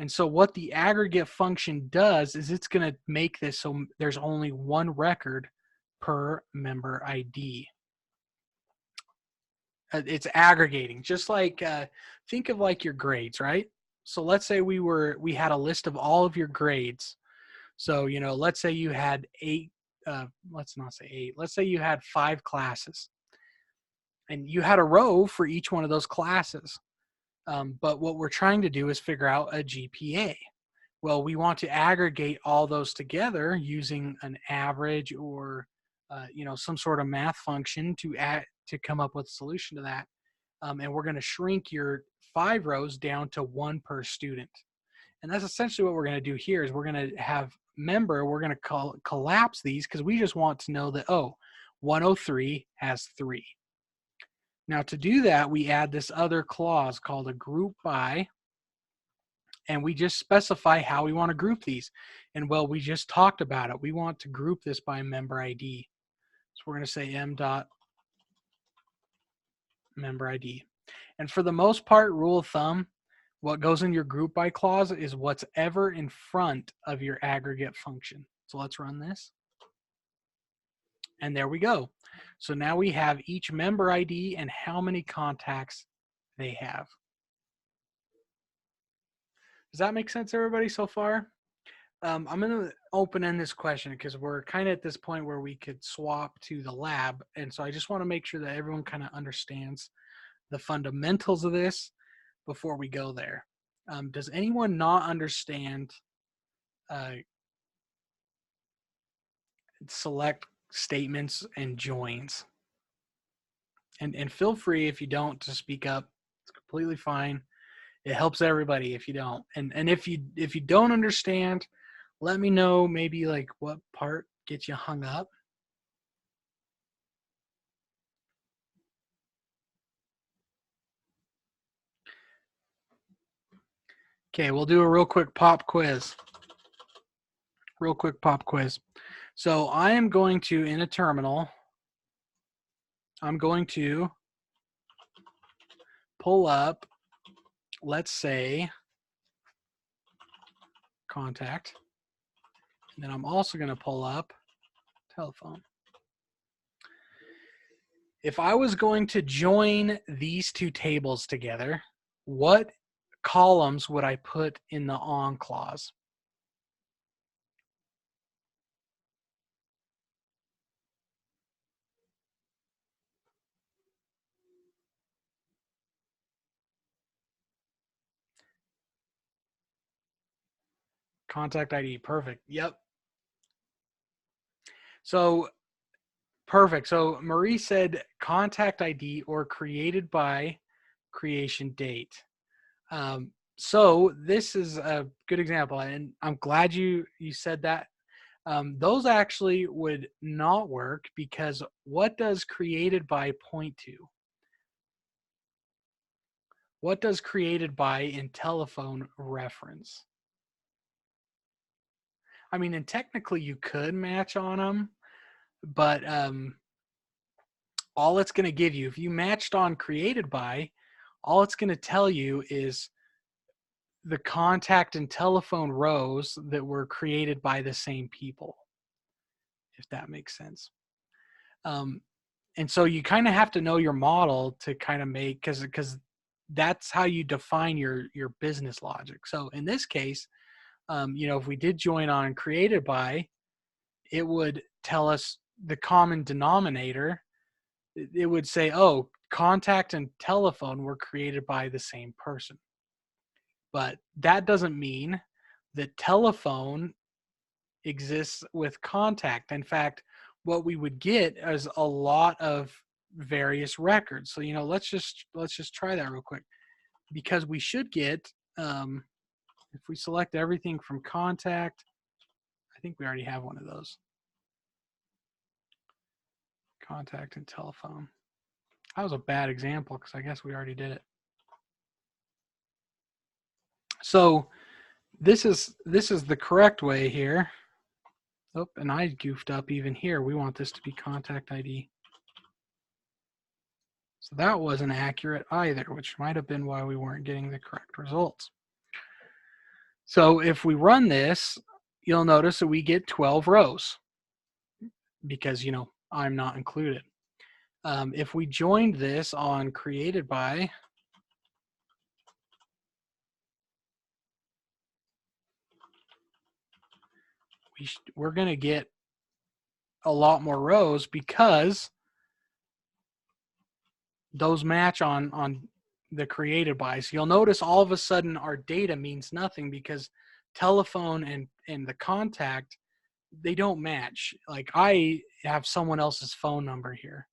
And so what the aggregate function does is it's going to make this so there's only one record per member ID. It's aggregating, just like think of like your grades, right? So let's say we had a list of all of your grades. So let's say you had 8. Let's not say 8. Let's say you had 5 classes, and you had a row for each one of those classes. But what we're trying to do is figure out a GPA. Well, we want to aggregate all those together using an average or some sort of math function to come up with a solution to that. And we're going to shrink your 5 rows down to 1 per student. And that's essentially what we're going to do here is we're going to have member, we're going to collapse these because we just want to know that, oh, 103 has 3. Now to do that, we add this other clause called a group by, and we just specify how we want to group these. And well, we just talked about it. We want to group this by member ID. So we're going to say m dot member ID. And for the most part, rule of thumb, what goes in your group by clause is what's ever in front of your aggregate function. So let's run this. And there we go. So now we have each member ID and how many contacts they have. Does that make sense, everybody, so far? I'm going to open-end this question because we're kind of at this point where we could swap to the lab. And so I just want to make sure that everyone kind of understands the fundamentals of this before we go there. Does anyone not understand select statements and joins? And feel free, if you don't, to speak up. It's completely fine. It helps everybody if you don't. And if you don't understand, let me know maybe like what part gets you hung up. Okay, we'll do a real quick pop quiz. Real quick pop quiz. So I am going to, in a terminal, I'm going to pull up, let's say, contact. And then I'm also going to pull up telephone. If I was going to join these two tables together, what columns would I put in the on clause? Contact ID, perfect. Yep. So perfect. So Marie said contact ID or created by creation date. So this is a good example, and I'm glad you said that. Those actually would not work because what does created by point to? What does created by in telephone reference? I mean, and technically you could match on them, but all it's going to give you, if you matched on created by, all it's going to tell you is the contact and telephone rows that were created by the same people, if that makes sense. And so you kind of have to know your model to kind of make, because that's how you define your business logic. So in this case, if we did join on created by, it would tell us the common denominator. It would say, oh, contact and telephone were created by the same person. But that doesn't mean that telephone exists with contact. In fact, what we would get is a lot of various records. So, let's just try that real quick, because we should get, if we select everything from contact, I think we already have one of those. Contact and telephone. That was a bad example because I guess we already did it. So this is the correct way here. Oh, and I goofed up even here. We want this to be contact ID. So that wasn't accurate either, which might have been why we weren't getting the correct results. So if we run this, you'll notice that we get 12 rows because, I'm not included. If we joined this on created by, we're going to get a lot more rows because those match on the created by. So you'll notice all of a sudden our data means nothing because telephone and the contact, they don't match. Like I have someone else's phone number here.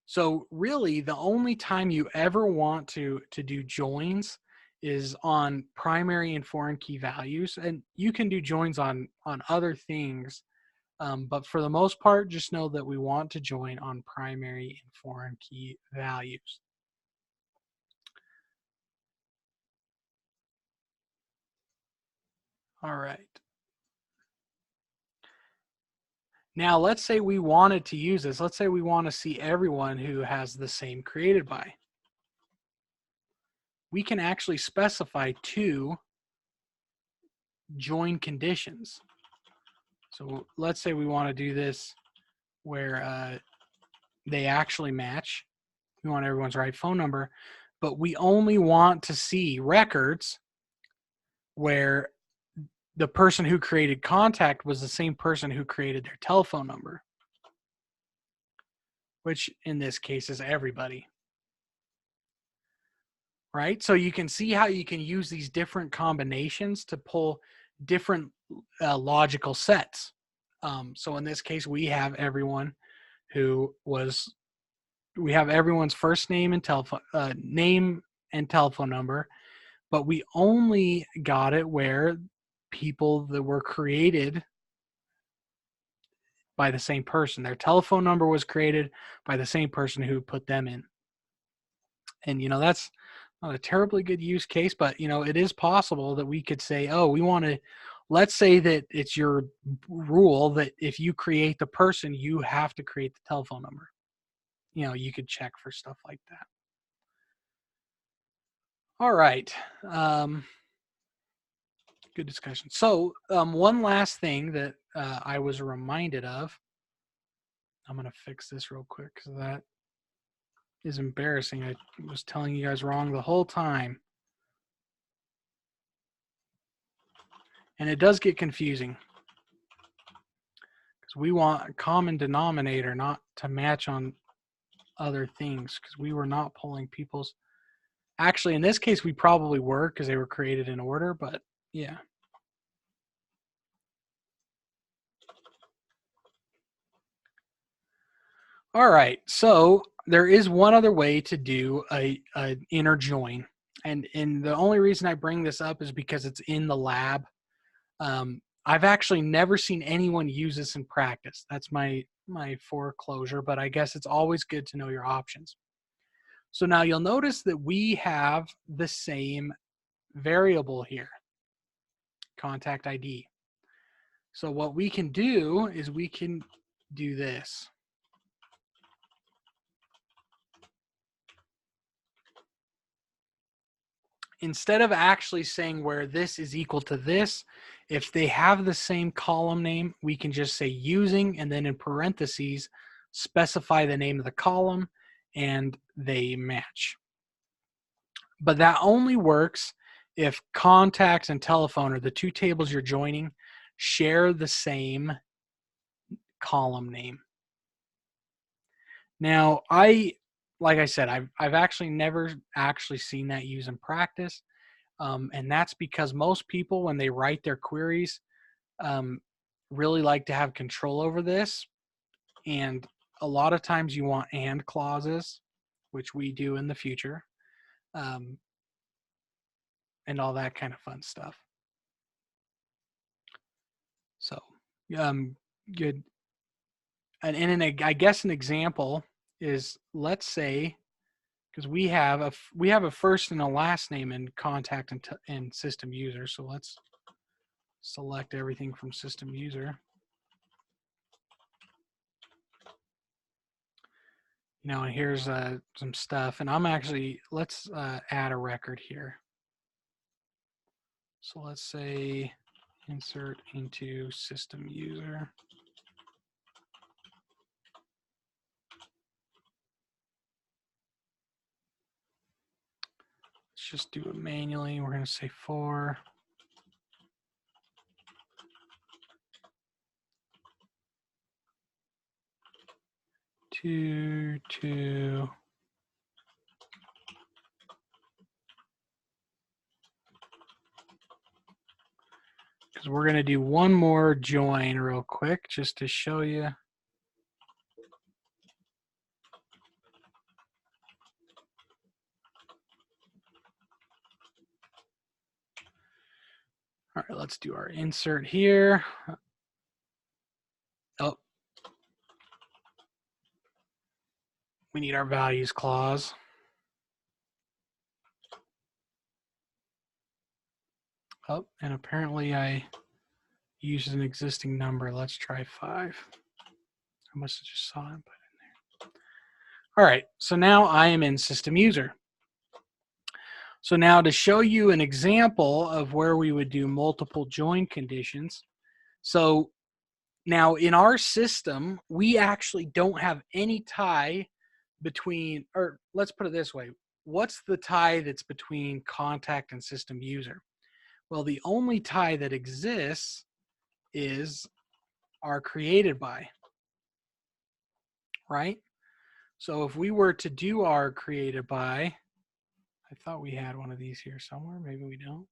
So really the only time you ever want to do joins is on primary and foreign key values, and you can do joins on other things, but for the most part, just know that we want to join on primary and foreign key values. All right. Now, let's say we wanted to use this. Let's say we want to see everyone who has the same created by. We can actually specify 2 join conditions. So let's say we want to do this where they actually match. We want everyone's right phone number, but we only want to see records where the person who created contact was the same person who created their telephone number, which in this case is everybody. Right? So you can see how you can use these different combinations to pull different logical sets. So in this case, we have everyone we have everyone's first name and telephone number, but we only got it where people that were created by the same person. Their telephone number was created by the same person who put them in. And, that's not a terribly good use case, but, it is possible that we could say, oh, let's say that it's your rule that if you create the person, you have to create the telephone number. You could check for stuff like that. All right. Good discussion. So one last thing that I was reminded of. I'm going to fix this real quick because that is embarrassing. I was telling you guys wrong the whole time. And it does get confusing because we want a common denominator, not to match on other things, because we were not pulling people's. Actually, in this case, we probably were because they were created in order, but yeah. All right, so there is one other way to do a inner join, and the only reason I bring this up is because it's in the lab. I've actually never seen anyone use this in practice. That's my foreclosure, but I guess it's always good to know your options. So now you'll notice that we have the same variable here, contact ID. So what we can do is we can do this. Instead of actually saying where this is equal to this, if they have the same column name, we can just say using, and then in parentheses, specify the name of the column, and they match. But that only works if contacts and telephone, or the 2 tables you're joining, share the same column name. Now, like I said, I've actually never actually seen that used in practice. And that's because most people, when they write their queries, really like to have control over this. And a lot of times you want and clauses, which we do in the future, and all that kind of fun stuff. So, good. And I guess an example is, let's say, because we have a first and a last name in contact and system user. So let's select everything from system user. And here's some stuff, and let's add a record here. So let's say insert into system user. Let's just do it manually. We're going to say 4. Two. Because we're going to do one more join real quick just to show you. All right, let's do our insert here. Oh, we need our values clause. Oh, and apparently I used an existing number. Let's try 5. I must have just saw it and put it in there. All right, so now I am in system user. So now to show you an example of where we would do multiple join conditions. So now in our system, we actually don't have any tie between, or let's put it this way. What's the tie that's between contact and system user? Well, the only tie that exists is our created by, right? So if we were to do our created by, I thought we had one of these here somewhere. Maybe we don't.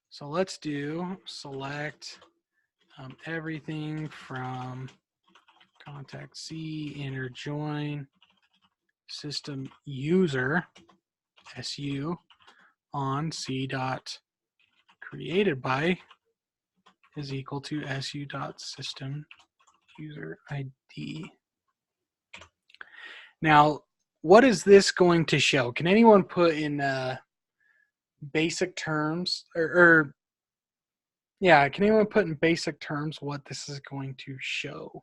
So let's do select everything from contact C, inner join, system user, SU, on C dot created by is equal to SU dot system user ID. Now, what is this going to show? Can anyone put in basic terms, yeah, can anyone put in basic terms what this is going to show?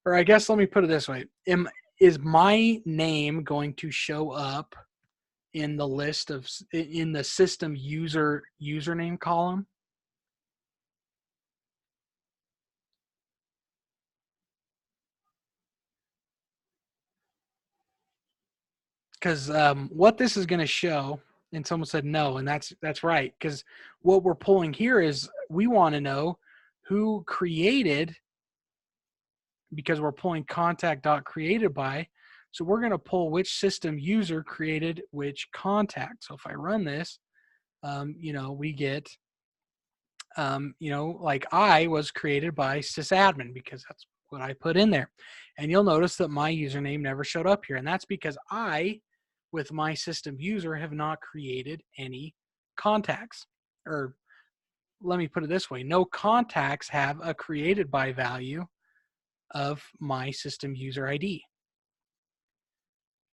Or I guess let me put it this way. Is my name going to show up in the list of, in the system user username column? Because what this is going to show, and someone said no, and that's right, because what we're pulling here is we want to know who created, because we're pulling contact.created by, so we're going to pull which system user created which contact. So if I run this, you know, we get, you know, like I was created by sysadmin because that's what I put in there. And you'll notice that my username never showed up here. And that's because I, with my system user, have not created any contacts. Or let me put it this way, no contacts have a created by value of my system user ID.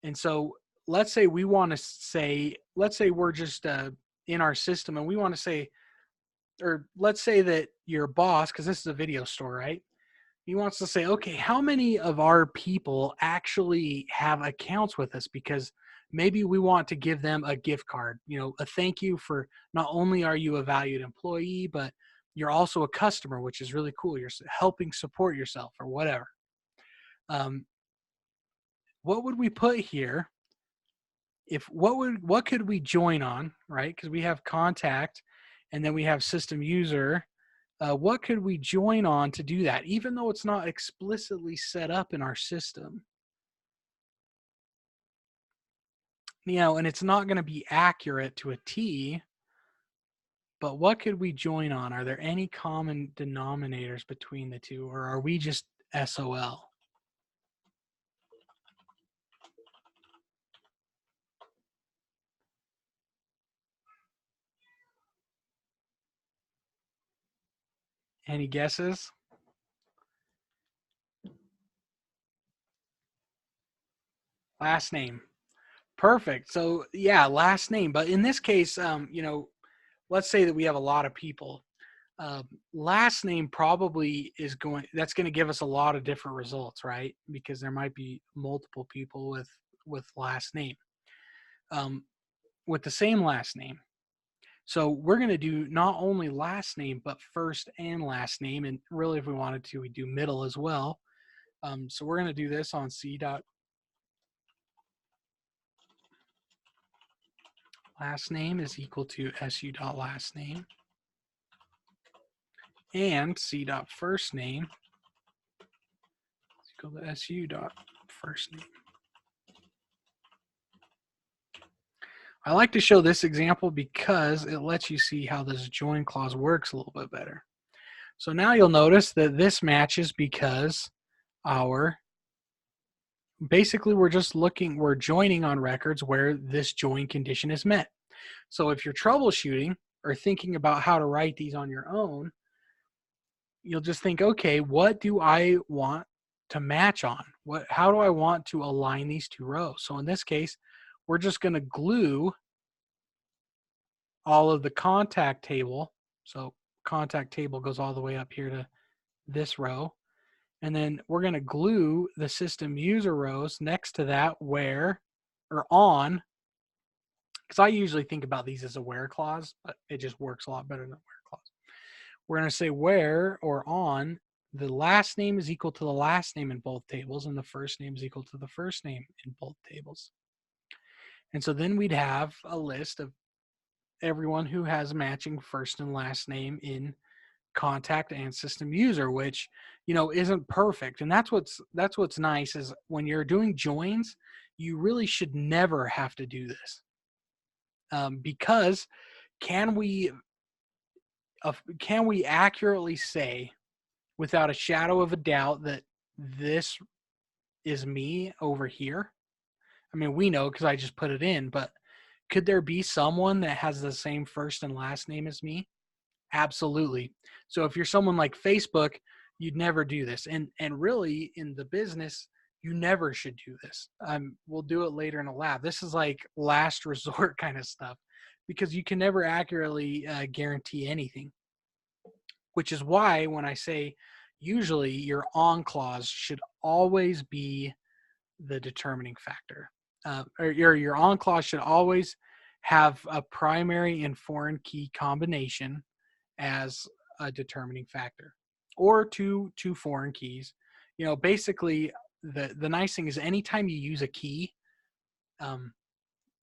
And so let's say we want to say, let's say we're just in our system and we want to say, or let's say that your boss, because this is a video store, right? He wants to say, okay, how many of our people actually have accounts with us? Because maybe we want to give them a gift card, you know, a thank you for not only are you a valued employee, but you're also a customer, which is really cool. You're helping support yourself or whatever. What would we put here? If what could we join on, right? Because we have contact and then we have system user. What could we join on to do that, even though it's not explicitly set up in our system? You know, and it's not going to be accurate to a T, but what could we join on? Are there any common denominators between the two, or are we just SOL? Any guesses? Last name. Perfect. So yeah, last name. But in this case, you know, let's say that we have a lot of people. Last name probably is that's going to give us a lot of different results, right? Because there might be multiple people with last name, with the same last name. So we're going to do not only last name, but first and last name. And really, if we wanted to, we do middle as well. So we're going to do this on C dot last name is equal to SU dot last name, and C dot first name is equal to SU dot first name. I like to show this example because it lets you see how this join clause works a little bit better. So now you'll notice that this matches because our basically we're joining on records where this join condition is met. So if you're troubleshooting or thinking about how to write these on your own, you'll just think, okay, what do I want to match on? How do I want to align these two rows? So in this case, we're just going to glue all of the contact table. So contact table goes all the way up here to this row. And then we're going to glue the system user rows next to that where, or on, because I usually think about these as a where clause, but it just works a lot better than a where clause. We're going to say where or on the last name is equal to the last name in both tables, and the first name is equal to the first name in both tables. And so then we'd have a list of everyone who has matching first and last name in contact and system user, which, you know, isn't perfect. And that's what's nice is when you're doing joins, you really should never have to do this, because can we accurately say without a shadow of a doubt that this is me over here? I mean, we know because I just put it in, but could there be someone that has the same first and last name as me? Absolutely. So if you're someone like Facebook, you'd never do this. And really in the business, you never should do this. We'll do it later in a lab. This is like last resort kind of stuff because you can never accurately guarantee anything, which is why when I say usually your on clause should always be the determining factor. Or your on clause should always have a primary and foreign key combination as a determining factor, or two foreign keys. You know, basically the nice thing is anytime you use a key,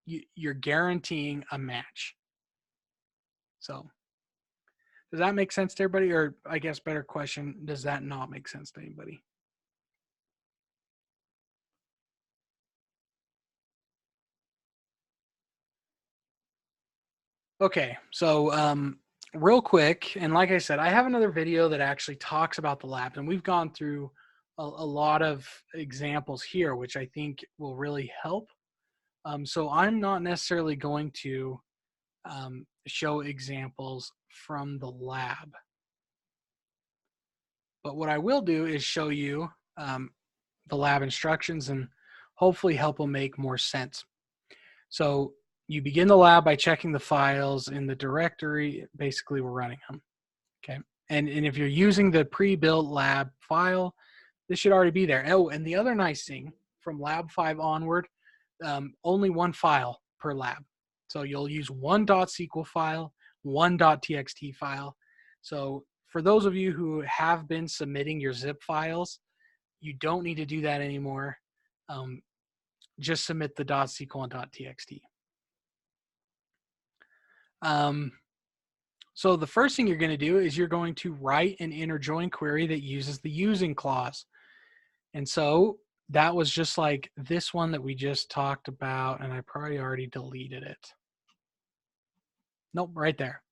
you're guaranteeing a match. So does that make sense to everybody? Or I guess better question, does that not make sense to anybody? Okay, so real quick, and like I said, I have another video that actually talks about the labs, and we've gone through a lot of examples here, which I think will really help. So I'm not necessarily going to show examples from the lab, but what I will do is show you the lab instructions and hopefully help them make more sense. So you begin the lab by checking the files in the directory. Basically, we're running them. Okay. And if you're using the pre-built lab file, this should already be there. Oh, and the other nice thing from lab 5 onward, only one file per lab. So you'll use one .SQL file, one .txt file. So for those of you who have been submitting your zip files, you don't need to do that anymore. Just submit the .SQL and .txt. So the first thing you're going to do is you're going to write an inner join query that uses the using clause. And so that was just like this one that we just talked about, and I probably already deleted it. Nope, right there.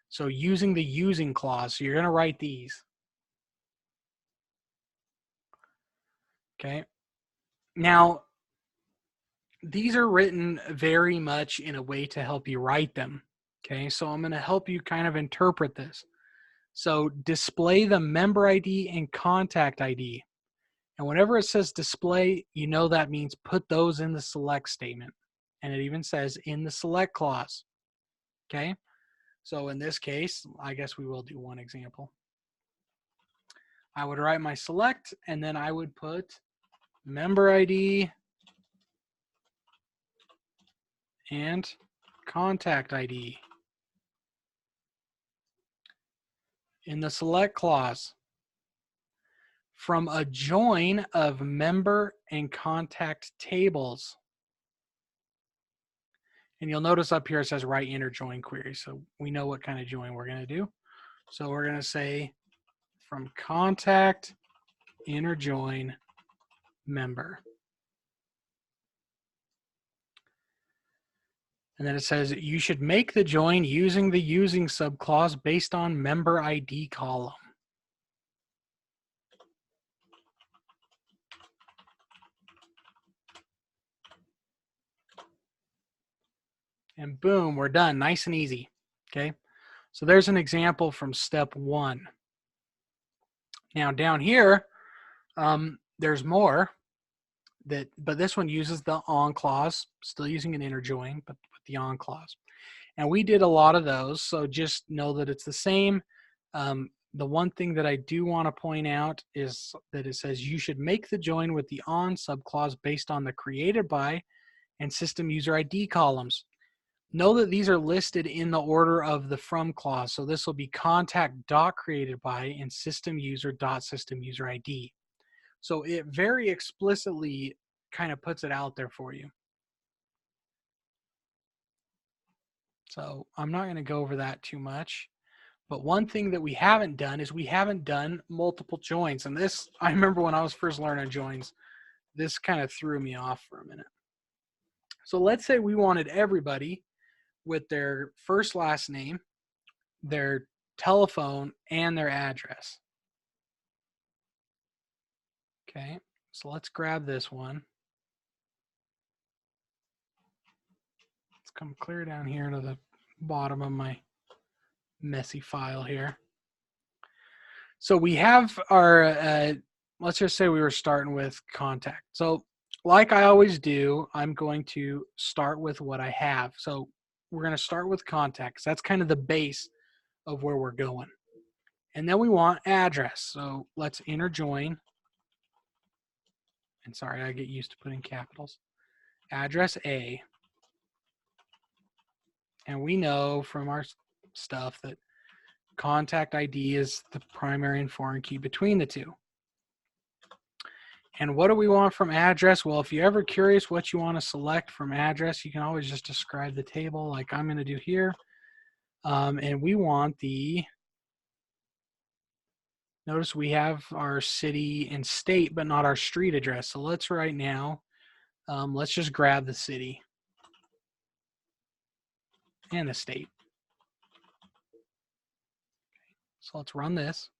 So using the using clause, so you're going to write these. Okay. Now, these are written very much in a way to help you write them. Okay, so I'm going to help you kind of interpret this. So display the member ID and contact ID. And whenever it says display, you know that means put those in the select statement. And it even says in the select clause. Okay, so in this case, I guess we will do one example. I would write my select, and then I would put member ID and contact ID in the select clause from a join of member and contact tables. And you'll notice up here it says write inner join query. So we know what kind of join we're going to do. So we're going to say from contact inner join member. And then it says you should make the join using the using subclause based on member ID column. And boom, we're done. Nice and easy. Okay. So there's an example from step 1. Now down here, there's more but this one uses the on clause, still using an inner join, but with the on clause. And we did a lot of those, so just know that it's the same. The one thing that I do want to point out is that it says you should make the join with the on subclause based on the created by and system user ID columns. Know that these are listed in the order of the from clause. So this will be contact.createdby and system user ID. So it very explicitly kind of puts it out there for you. So I'm not going to go over that too much. But one thing that we haven't done is we haven't done multiple joins. And this, I remember when I was first learning joins, this kind of threw me off for a minute. So let's say we wanted everybody with their first last name, their telephone, and their address. Okay, so let's grab this one. Let's come clear down here to the bottom of my messy file here. So we have our, let's just say we were starting with contact. So like I always do, I'm going to start with what I have. So we're going to start with contact. That's kind of the base of where we're going. And then we want address. So let's inner join. And sorry, I get used to putting capitals. Address A. And we know from our stuff that contact ID is the primary and foreign key between the two. And what do we want from address? Well, if you're ever curious what you want to select from address, you can always just describe the table like I'm going to do here. And we want the, notice we have our city and state, but not our street address. So let's right now, let's just grab the city and the state. So let's run this.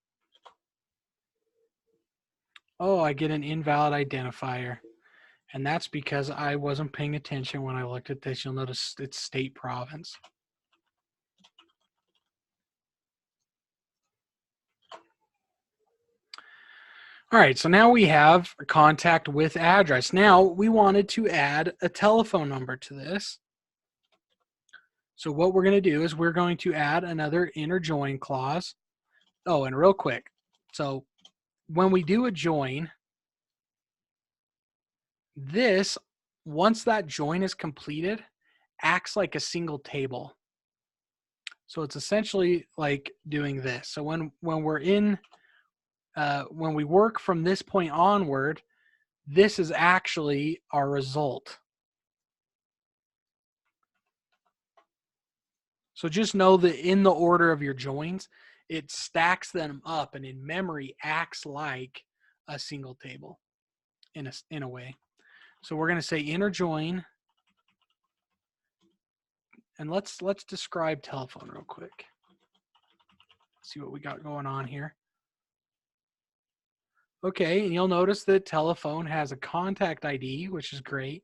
Oh, I get an invalid identifier. And that's because I wasn't paying attention when I looked at this. You'll notice it's state province. All right, so now we have a contact with address. Now we wanted to add a telephone number to this. So what we're going to do is we're going to add another inner join clause. Oh, and real quick. So when we do a join, this, once that join is completed, acts like a single table. So it's essentially like doing this. So when we're in, when we work from this point onward, this is actually our result. So just know that in the order of your joins, it stacks them up and in memory acts like a single table in a way. So we're going to say inner join, and let's describe telephone real quick. See what we got going on here. Okay, and you'll notice that telephone has a contact ID, which is great,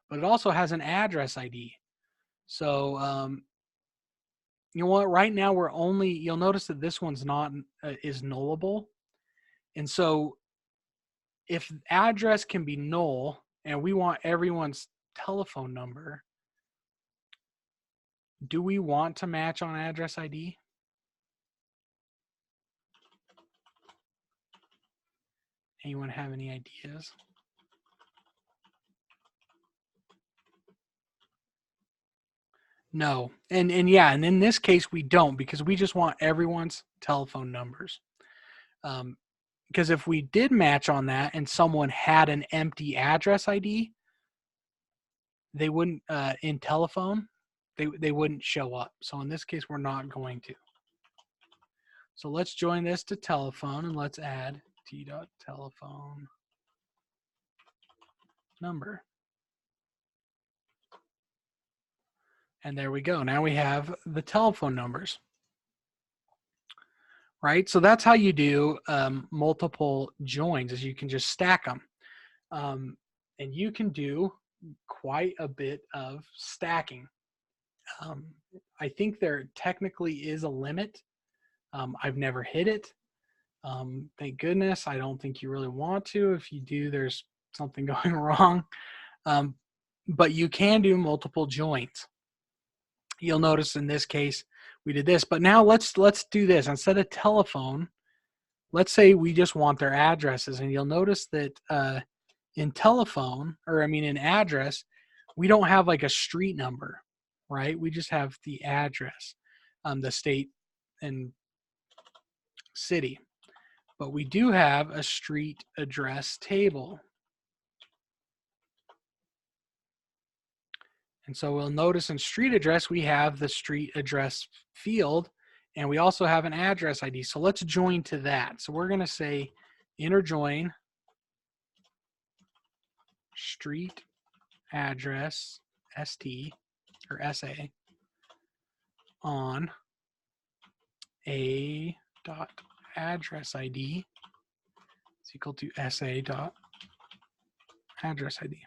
but it also has an address ID. So you know what? Right now we're only. You'll notice that this one's not is nullable, and so if address can be null, and we want everyone's telephone number, do we want to match on address ID? Anyone have any ideas? No, and yeah, and in this case we don't, because we just want everyone's telephone numbers. Because if we did match on that and someone had an empty address ID, they wouldn't in telephone, they wouldn't show up. So in this case, we're not going to. So let's join this to telephone and let's add t.telephone number. And there we go. Now we have the telephone numbers. Right? So that's how you do multiple joins, is you can just stack them. And you can do quite a bit of stacking. I think there technically is a limit. I've never hit it. Thank goodness. I don't think you really want to. If you do, there's something going wrong. But you can do multiple joins. You'll notice in this case we did this, but now let's do this. Instead of telephone, let's say we just want their addresses, and you'll notice that in telephone, or I mean in address, we don't have like a street number, right? We just have the address, the state and city. But we do have a street address table. And so we'll notice in street address, we have the street address field, and we also have an address ID. So let's join to that. So we're going to say inner join street address ST or SA on a dot address ID is equal to SA dot address ID.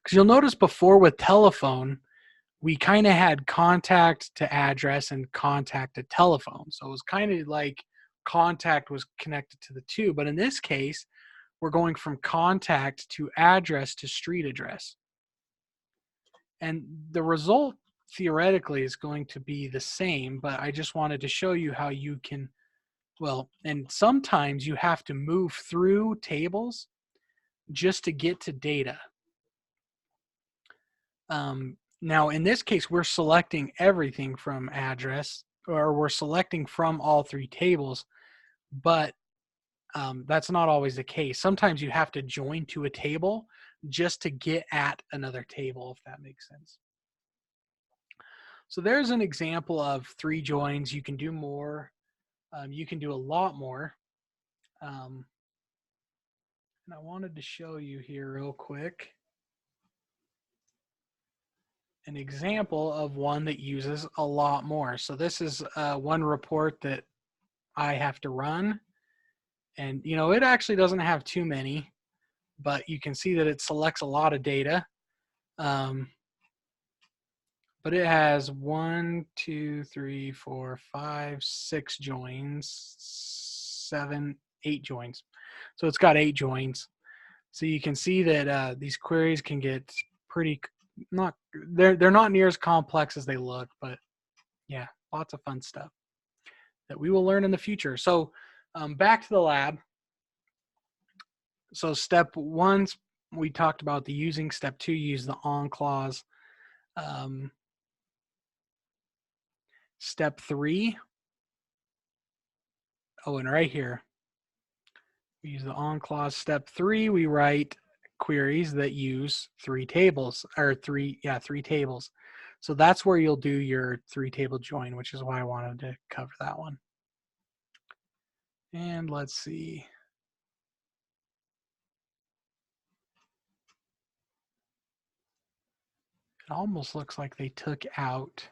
Because you'll notice before with telephone, we kind of had contact to address and contact to telephone. So it was kind of like contact was connected to the two. But in this case, we're going from contact to address to street address. And the result theoretically is going to be the same, but I just wanted to show you how you can, well, and sometimes you have to move through tables just to get to data. Now, in this case, we're selecting everything from address, or we're selecting from all three tables, but that's not always the case. Sometimes you have to join to a table just to get at another table, if that makes sense. So there's an example of 3 joins. You can do more. You can do a lot more. And I wanted to show you here real quick an example of one that uses a lot more. So this is one report that I have to run. And, you know, it actually doesn't have too many, but you can see that it selects a lot of data. But it has 1, 2, 3, 4, 5, 6 joins, 7, 8 joins. So it's got 8 joins. So you can see that these queries can get pretty, they're not near as complex as they look, but yeah, lots of fun stuff that we will learn in the future. So back to the lab. So step 1, we talked about the using. Step 2, use the on clause. Step 3, oh, and right here, we use the on clause. Step 3, we write queries that use 3 tables, or 3 tables. So that's where you'll do your 3-table join, which is why I wanted to cover that one. And let's see. It almost looks like they took out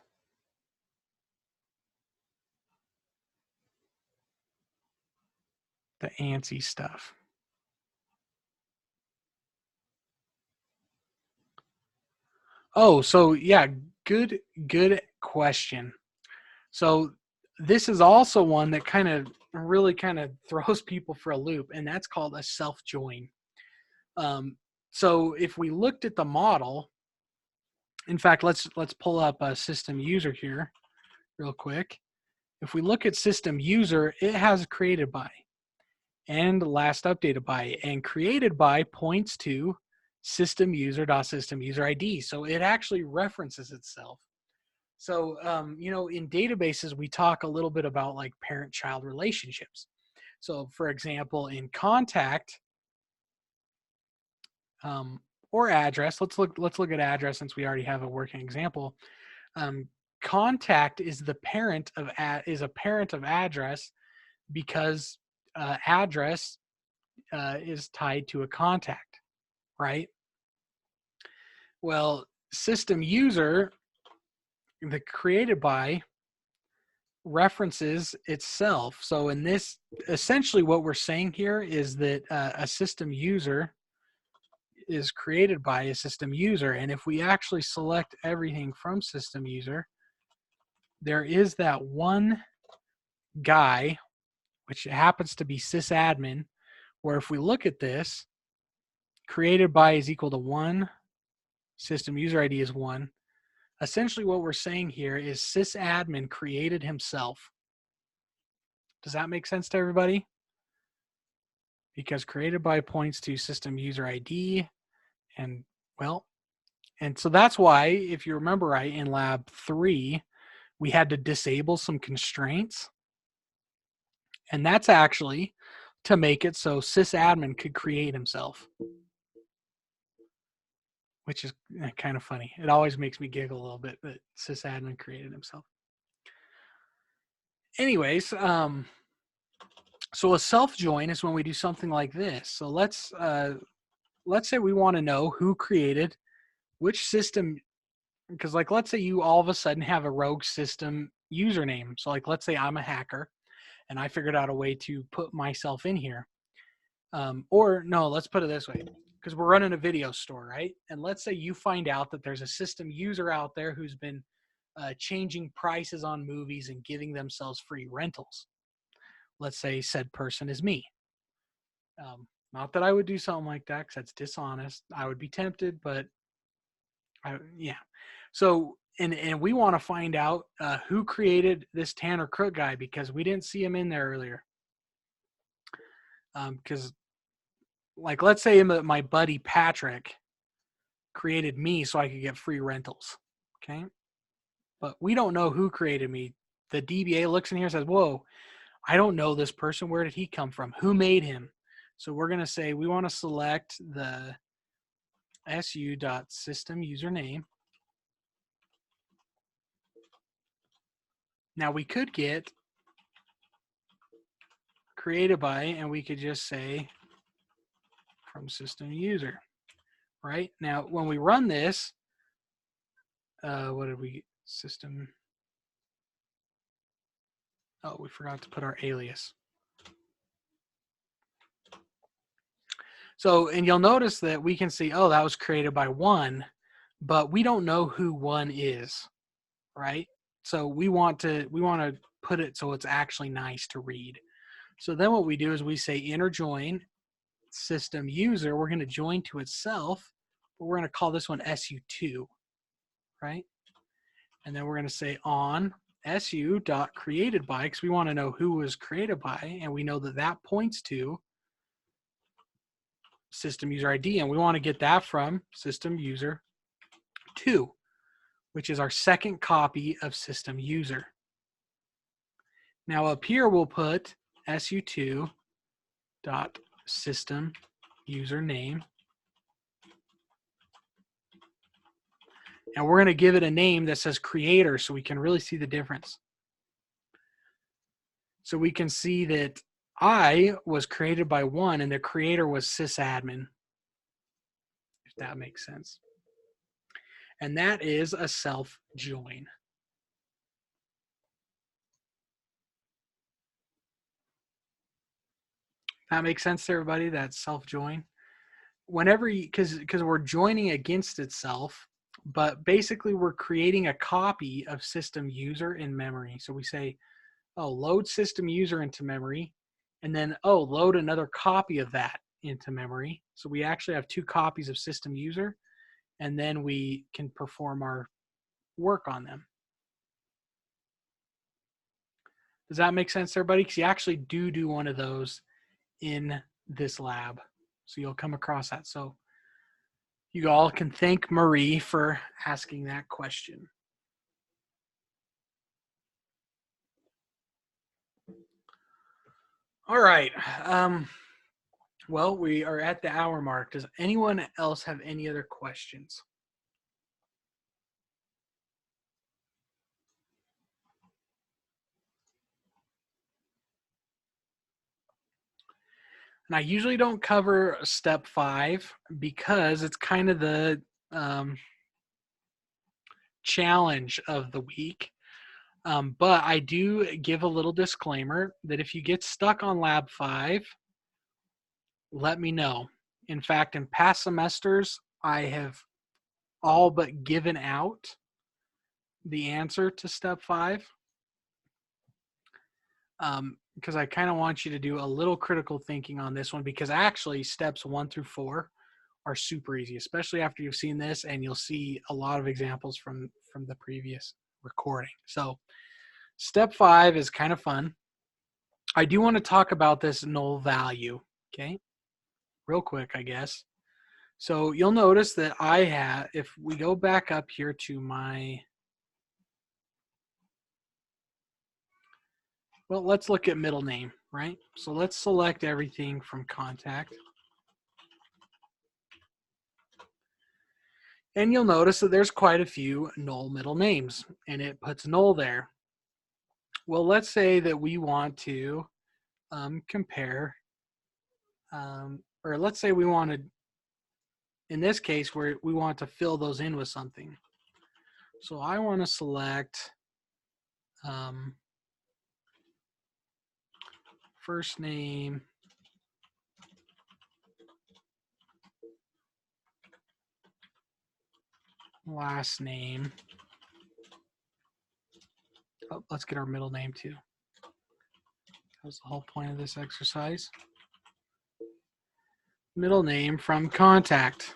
the ANSI stuff. Oh, so yeah, good question. So this is also one that really throws people for a loop, and that's called a self-join. So if we looked at the model, in fact, let's pull up a system user here real quick. If we look at system user, it has created by and last updated by, and created by points to system user.system ID. So it actually references itself. So, you know, in databases, we talk a little bit about like parent-child relationships. So for example, in contact or address, let's look at address since we already have a working example. Contact is a parent of address because address is tied to a contact, right? Well, system user, the created by, references itself. So in this, essentially what we're saying here is that a system user is created by a system user. And if we actually select everything from system user, there is that one guy, which happens to be sysadmin, where if we look at this, created by is equal to 1, system user ID is 1. Essentially what we're saying here is sysadmin created himself. Does that make sense to everybody? Because created by points to system user ID, and well, and so that's why, if you remember right, in lab 3, we had to disable some constraints. And that's actually to make it so sysadmin could create himself, which is kind of funny. It always makes me giggle a little bit that sysadmin created himself. Anyways, so a self join is when we do something like this. So let's say we want to know who created which system, because like let's say you all of a sudden have a rogue system username. So like let's say I'm a hacker and I figured out a way to put myself in here. Or no, let's put it this way, because we're running a video store, right? And let's say you find out that there's a system user out there who's been changing prices on movies and giving themselves free rentals. Let's say said person is me. Not that I would do something like that, because that's dishonest. I would be tempted, but yeah. So, and we want to find out who created this Tanner Crook guy, because we didn't see him in there earlier. Because like, let's say my buddy Patrick created me so I could get free rentals. Okay. But we don't know who created me. The DBA looks in here and says, whoa, I don't know this person. Where did he come from? Who made him? So we're going to say we want to select the su.system username. Now we could get created by, and we could just say from system user, right? Now, when we run this, what did we, system? Oh, we forgot to put our alias. So, and you'll notice that we can see, oh, that was created by 1, but we don't know who 1 is, right? So we want to put it so it's actually nice to read. So then what we do is we say inner join system user. We're going to join to itself, but we're going to call this one su2, right? And then we're going to say on su.created by, because we want to know who was created by, and we know that that points to system user ID, and we want to get that from system user 2, which is our second copy of system user. Now up here we'll put su2 dot system username, and we're going to give it a name that says creator so we can really see the difference. So we can see that I was created by 1 and the creator was sysadmin, if that makes sense. And that is a self join. That makes sense to everybody? That's self join. Whenever you, because we're joining against itself, but basically we're creating a copy of system user in memory. So we say, oh, load system user into memory, and then, oh, load another copy of that into memory. So we actually have 2 copies of system user, and then we can perform our work on them. Does that make sense to everybody? Because you actually do one of those in this lab. So you'll come across that. So you all can thank Marie for asking that question. All right. Well, we are at the hour mark. Does anyone else have any other questions? And I usually don't cover step 5 because it's kind of the challenge of the week. But I do give a little disclaimer that if you get stuck on lab 5, let me know. In fact, in past semesters, I have all but given out the answer to step 5, because I kind of want you to do a little critical thinking on this one, because actually steps 1 through 4 are super easy, especially after you've seen this, and you'll see a lot of examples from the previous recording. So step 5 is kind of fun. I do want to talk about this null value, okay? Real quick, I guess. So you'll notice that I have, if we go back up here to my, well, let's look at middle name, right? So let's select everything from contact. And you'll notice that there's quite a few null middle names, and it puts null there. Well, let's say that we want to compare, or let's say we wanted, in this case, where we want to fill those in with something. So I want to select first name, last name. Oh, let's get our middle name too. That was the whole point of this exercise. Middle name from contact.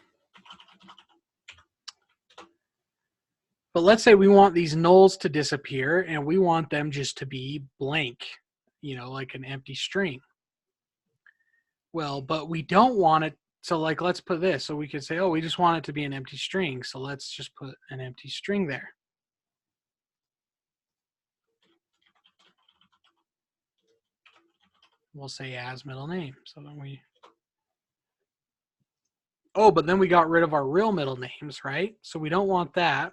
But let's say we want these nulls to disappear and we want them just to be blank, you know, like an empty string. Well, but we don't want it. So like, let's put this. So we could say, oh, we just want it to be an empty string. So let's just put an empty string there. We'll say as middle name. So then we, oh, but then we got rid of our real middle names, right? So we don't want that.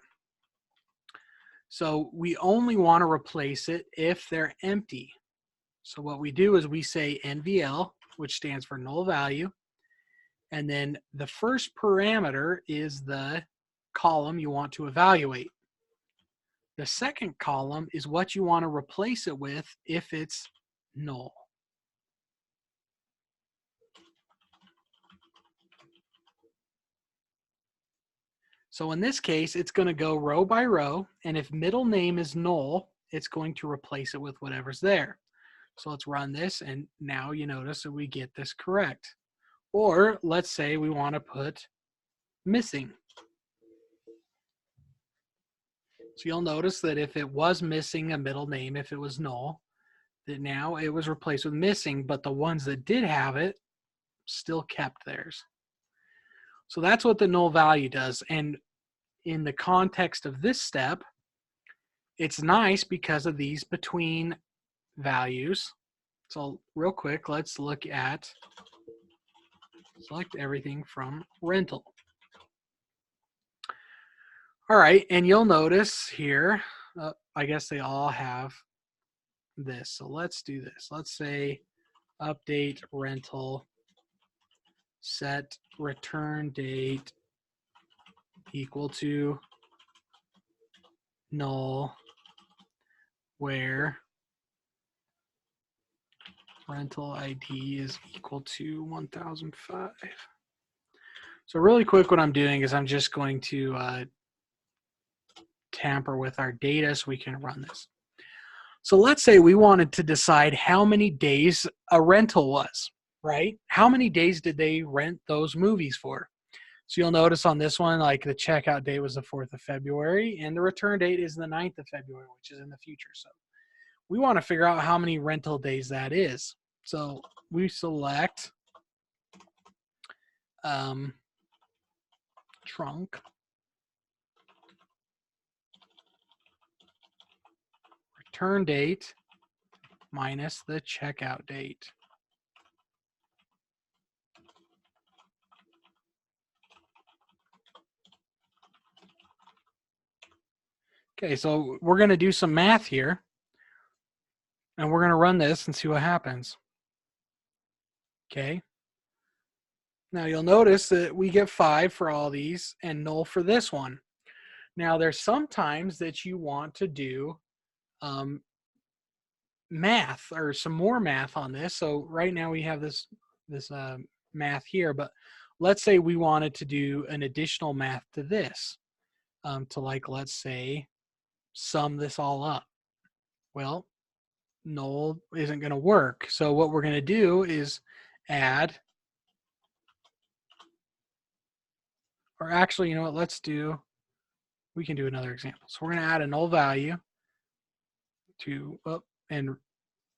So we only want to replace it if they're empty. So what we do is we say NVL, which stands for null value. And then the first parameter is the column you want to evaluate. The second column is what you want to replace it with if it's null. So in this case, it's going to go row by row. And if middle name is null, it's going to replace it with whatever's there. So let's run this. And now you notice that we get this correct. Or let's say we want to put missing. So you'll notice that if it was missing a middle name, if it was null, that now it was replaced with missing, but the ones that did have it still kept theirs. So that's what the null value does. And in the context of this step, it's nice because of these between values. So real quick, let's look at, select everything from rental. All right, and you'll notice here, I guess they all have this. So let's do this. Let's say update rental, set return date equal to null, where rental ID is equal to 1005. So really quick, what I'm doing is I'm just going to tamper with our data so we can run this. So let's say we wanted to decide how many days a rental was, right? How many days did they rent those movies for? So you'll notice on this one, like the checkout date was the 4th of February and the return date is the 9th of February, which is in the future. So we want to figure out how many rental days that is. So we select trunk, return date minus the checkout date. Okay, so we're going to do some math here, and we're going to run this and see what happens. Okay. Now you'll notice that we get 5 for all these and null for this one. Now there's sometimes that you want to do math or some more math on this. So right now we have this math here, but let's say we wanted to do an additional math to this, to like, let's say, sum this all up. Well, null isn't going to work. So what we're going to do is add, or actually, you know what, we can do another example. So we're going to add a null value to, and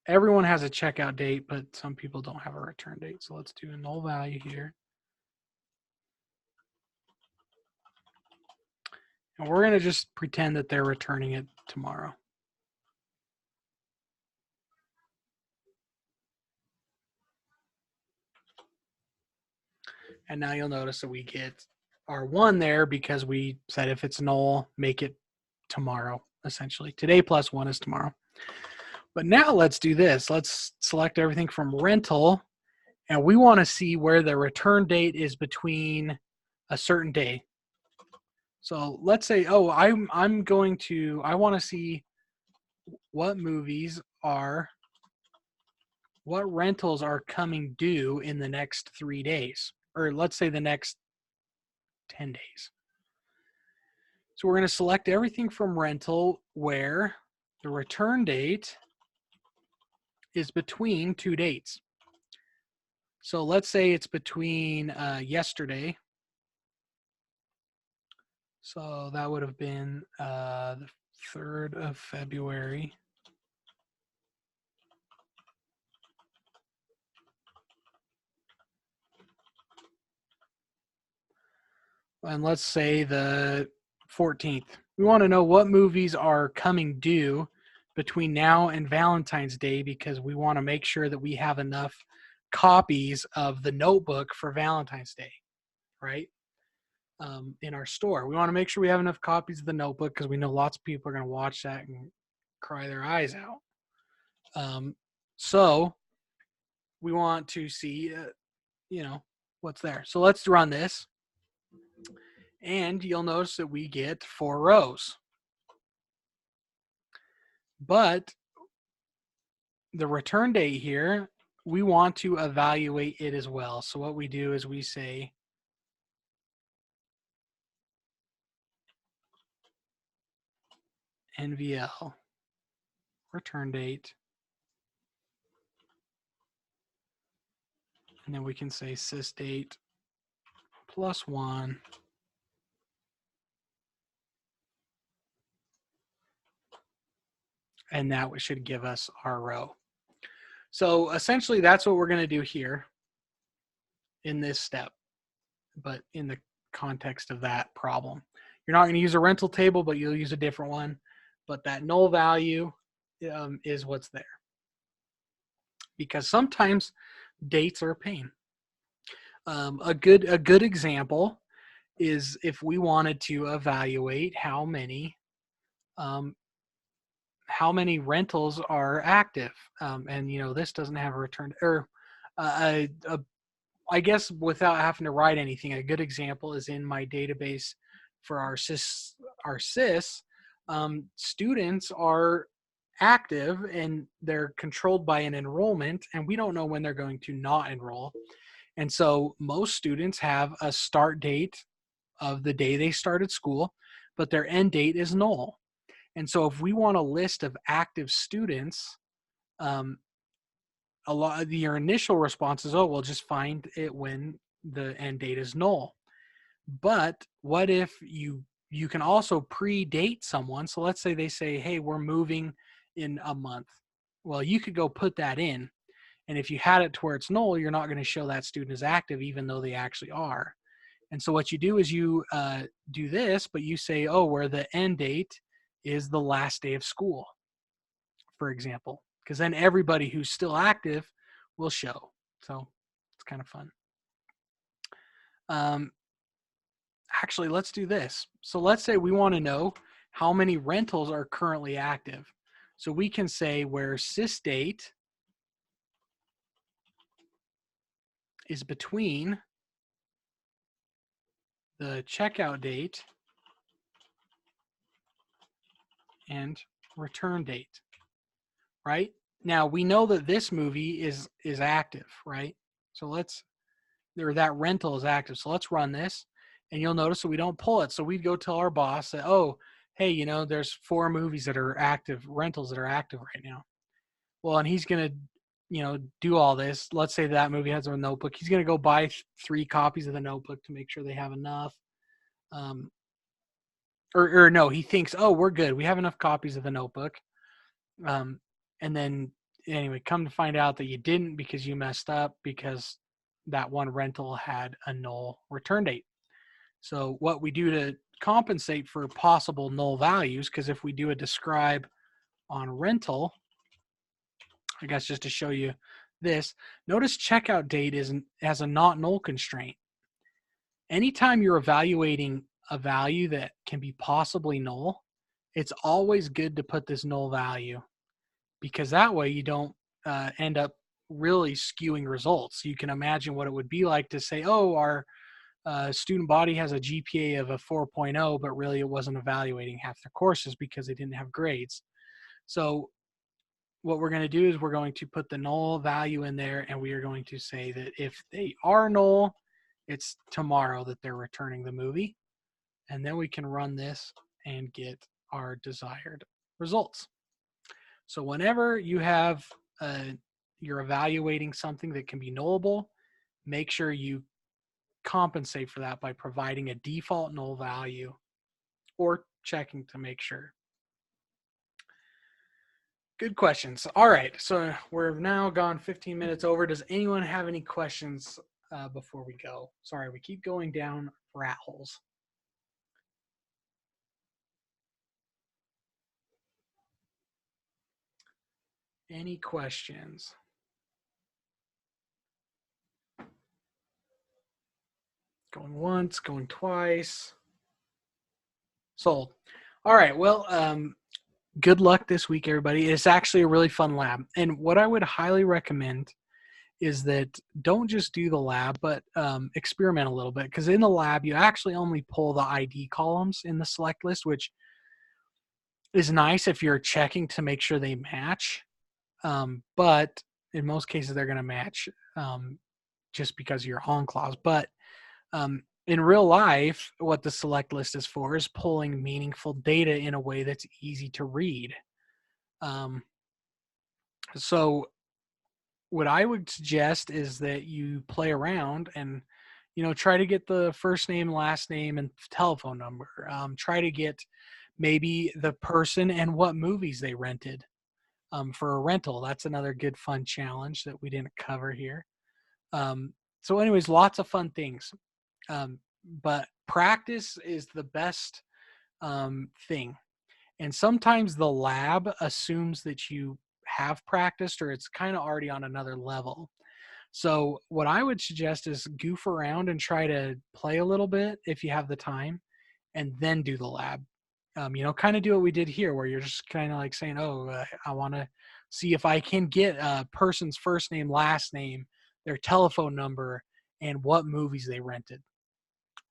everyone has a checkout date, but some people don't have a return date. So let's do a null value here. And we're going to just pretend that they're returning it tomorrow. And now you'll notice that we get our 1 there because we said if it's null, make it tomorrow, essentially. Today plus 1 is tomorrow. But now let's do this. Let's select everything from rental, and we want to see where the return date is between a certain day. So let's say, oh, I want to see what rentals are coming due in the next 3 days, or let's say the next 10 days. So we're going to select everything from rental where the return date is between 2 dates. So let's say it's between yesterday. So that would have been the 3rd of February. And let's say the 14th. We want to know what movies are coming due between now and Valentine's Day because we want to make sure that we have enough copies of The Notebook for Valentine's Day, right? In our store. We want to make sure we have enough copies of The Notebook because we know lots of people are going to watch that and cry their eyes out. So we want to see, what's there. So let's run this. And you'll notice that we get 4 rows. But the return date here, we want to evaluate it as well. So what we do is we say NVL return date. And then we can say sysdate plus 1. And that should give us our row. So essentially that's what we're going to do here in this step, but in the context of that problem. You're not going to use a rental table, but you'll use a different one. But that null value is what's there. Because sometimes dates are a pain. A good example is if we wanted to evaluate how many rentals are active, and this doesn't have a return, or I guess without having to write anything, a good example is in my database for our CIS. Students are active and they're controlled by an enrollment, and we don't know when they're going to not enroll. And so most students have a start date of the day they started school, but their end date is null. And so if we want a list of active students, a lot of your initial response is, oh, we'll just find it when the end date is null. But what if you can also predate someone? So let's say they say, hey, we're moving in a month. Well, you could go put that in. And if you had it to where it's null, you're not going to show that student as active, even though they actually are. And so what you do is you do this, but you say, oh, where the end date is the last day of school, for example, because then everybody who's still active will show. So it's kind of fun. Actually, let's do this. So let's say we want to know how many rentals are currently active. So we can say where sysdate is between the checkout date and return date, right? Now we know that this movie is active, right? So let's or that rental is active. So let's run this, and you'll notice that we don't pull it. So we'd go tell our boss that, oh, hey, there's 4 movies that are active, rentals that are active right now. Well, and he's going to, do all this. Let's say that movie has a Notebook. He's going to go buy 3 copies of the Notebook to make sure they have enough. Or no, he thinks, oh, we're good. We have enough copies of the Notebook. And then anyway, come to find out that you didn't because you messed up because that one rental had a null return date. So what we do to compensate for possible null values, because if we do a describe on rental, I guess just to show you this, notice checkout date has a not null constraint. Anytime you're evaluating a value that can be possibly null, it's always good to put this null value, because that way you don't end up really skewing results. You can imagine what it would be like to say, oh, our student body has a GPA of a 4.0, but really it wasn't evaluating half their courses because they didn't have grades. So what we're going to do is we're going to put the null value in there, and we are going to say that if they are null, it's tomorrow that they're returning the movie. And then we can run this and get our desired results. So whenever you have you're evaluating something that can be nullable, make sure you compensate for that by providing a default null value or checking to make sure. Good questions. All right, so we're now gone 15 minutes over. Does anyone have any questions before we go? Sorry, we keep going down rat holes. Any questions? Going once, going twice. Sold. All right, well, good luck this week, everybody. It's actually a really fun lab. And what I would highly recommend is that don't just do the lab, but experiment a little bit. Because in the lab, you actually only pull the ID columns in the select list, which is nice if you're checking to make sure they match. But in most cases, they're going to match just because of your on clause. But in real life, what the select list is for is pulling meaningful data in a way that's easy to read. So what I would suggest is that you play around and, try to get the first name, last name, and telephone number. Try to get maybe the person and what movies they rented for a rental. That's another good fun challenge that we didn't cover here. So anyways, lots of fun things. But practice is the best thing. And sometimes the lab assumes that you have practiced or it's kind of already on another level. So what I would suggest is goof around and try to play a little bit if you have the time, and then do the lab. Kind of do what we did here, where you're just kind of like saying, oh, I want to see if I can get a person's first name, last name, their telephone number, and what movies they rented,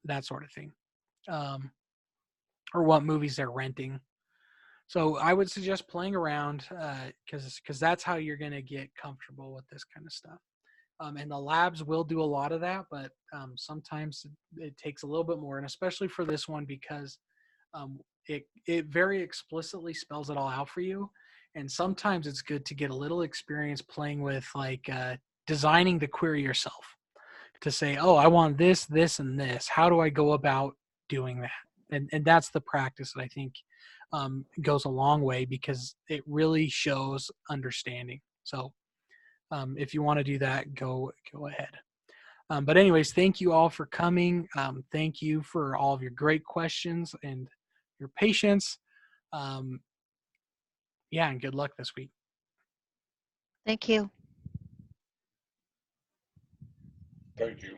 that sort of thing, or what movies they're renting. So I would suggest playing around because that's how you're going to get comfortable with this kind of stuff. And the labs will do a lot of that, but sometimes it takes a little bit more, and especially for this one because it very explicitly spells it all out for you. And sometimes it's good to get a little experience playing with designing the query yourself to say, oh, I want this, this, and this. How do I go about doing that? And that's the practice that I think goes a long way because it really shows understanding. So if you want to do that, go ahead. But anyways, thank you all for coming. Thank you for all of your great questions and your patience. Yeah, and good luck this week. Thank you. Thank you.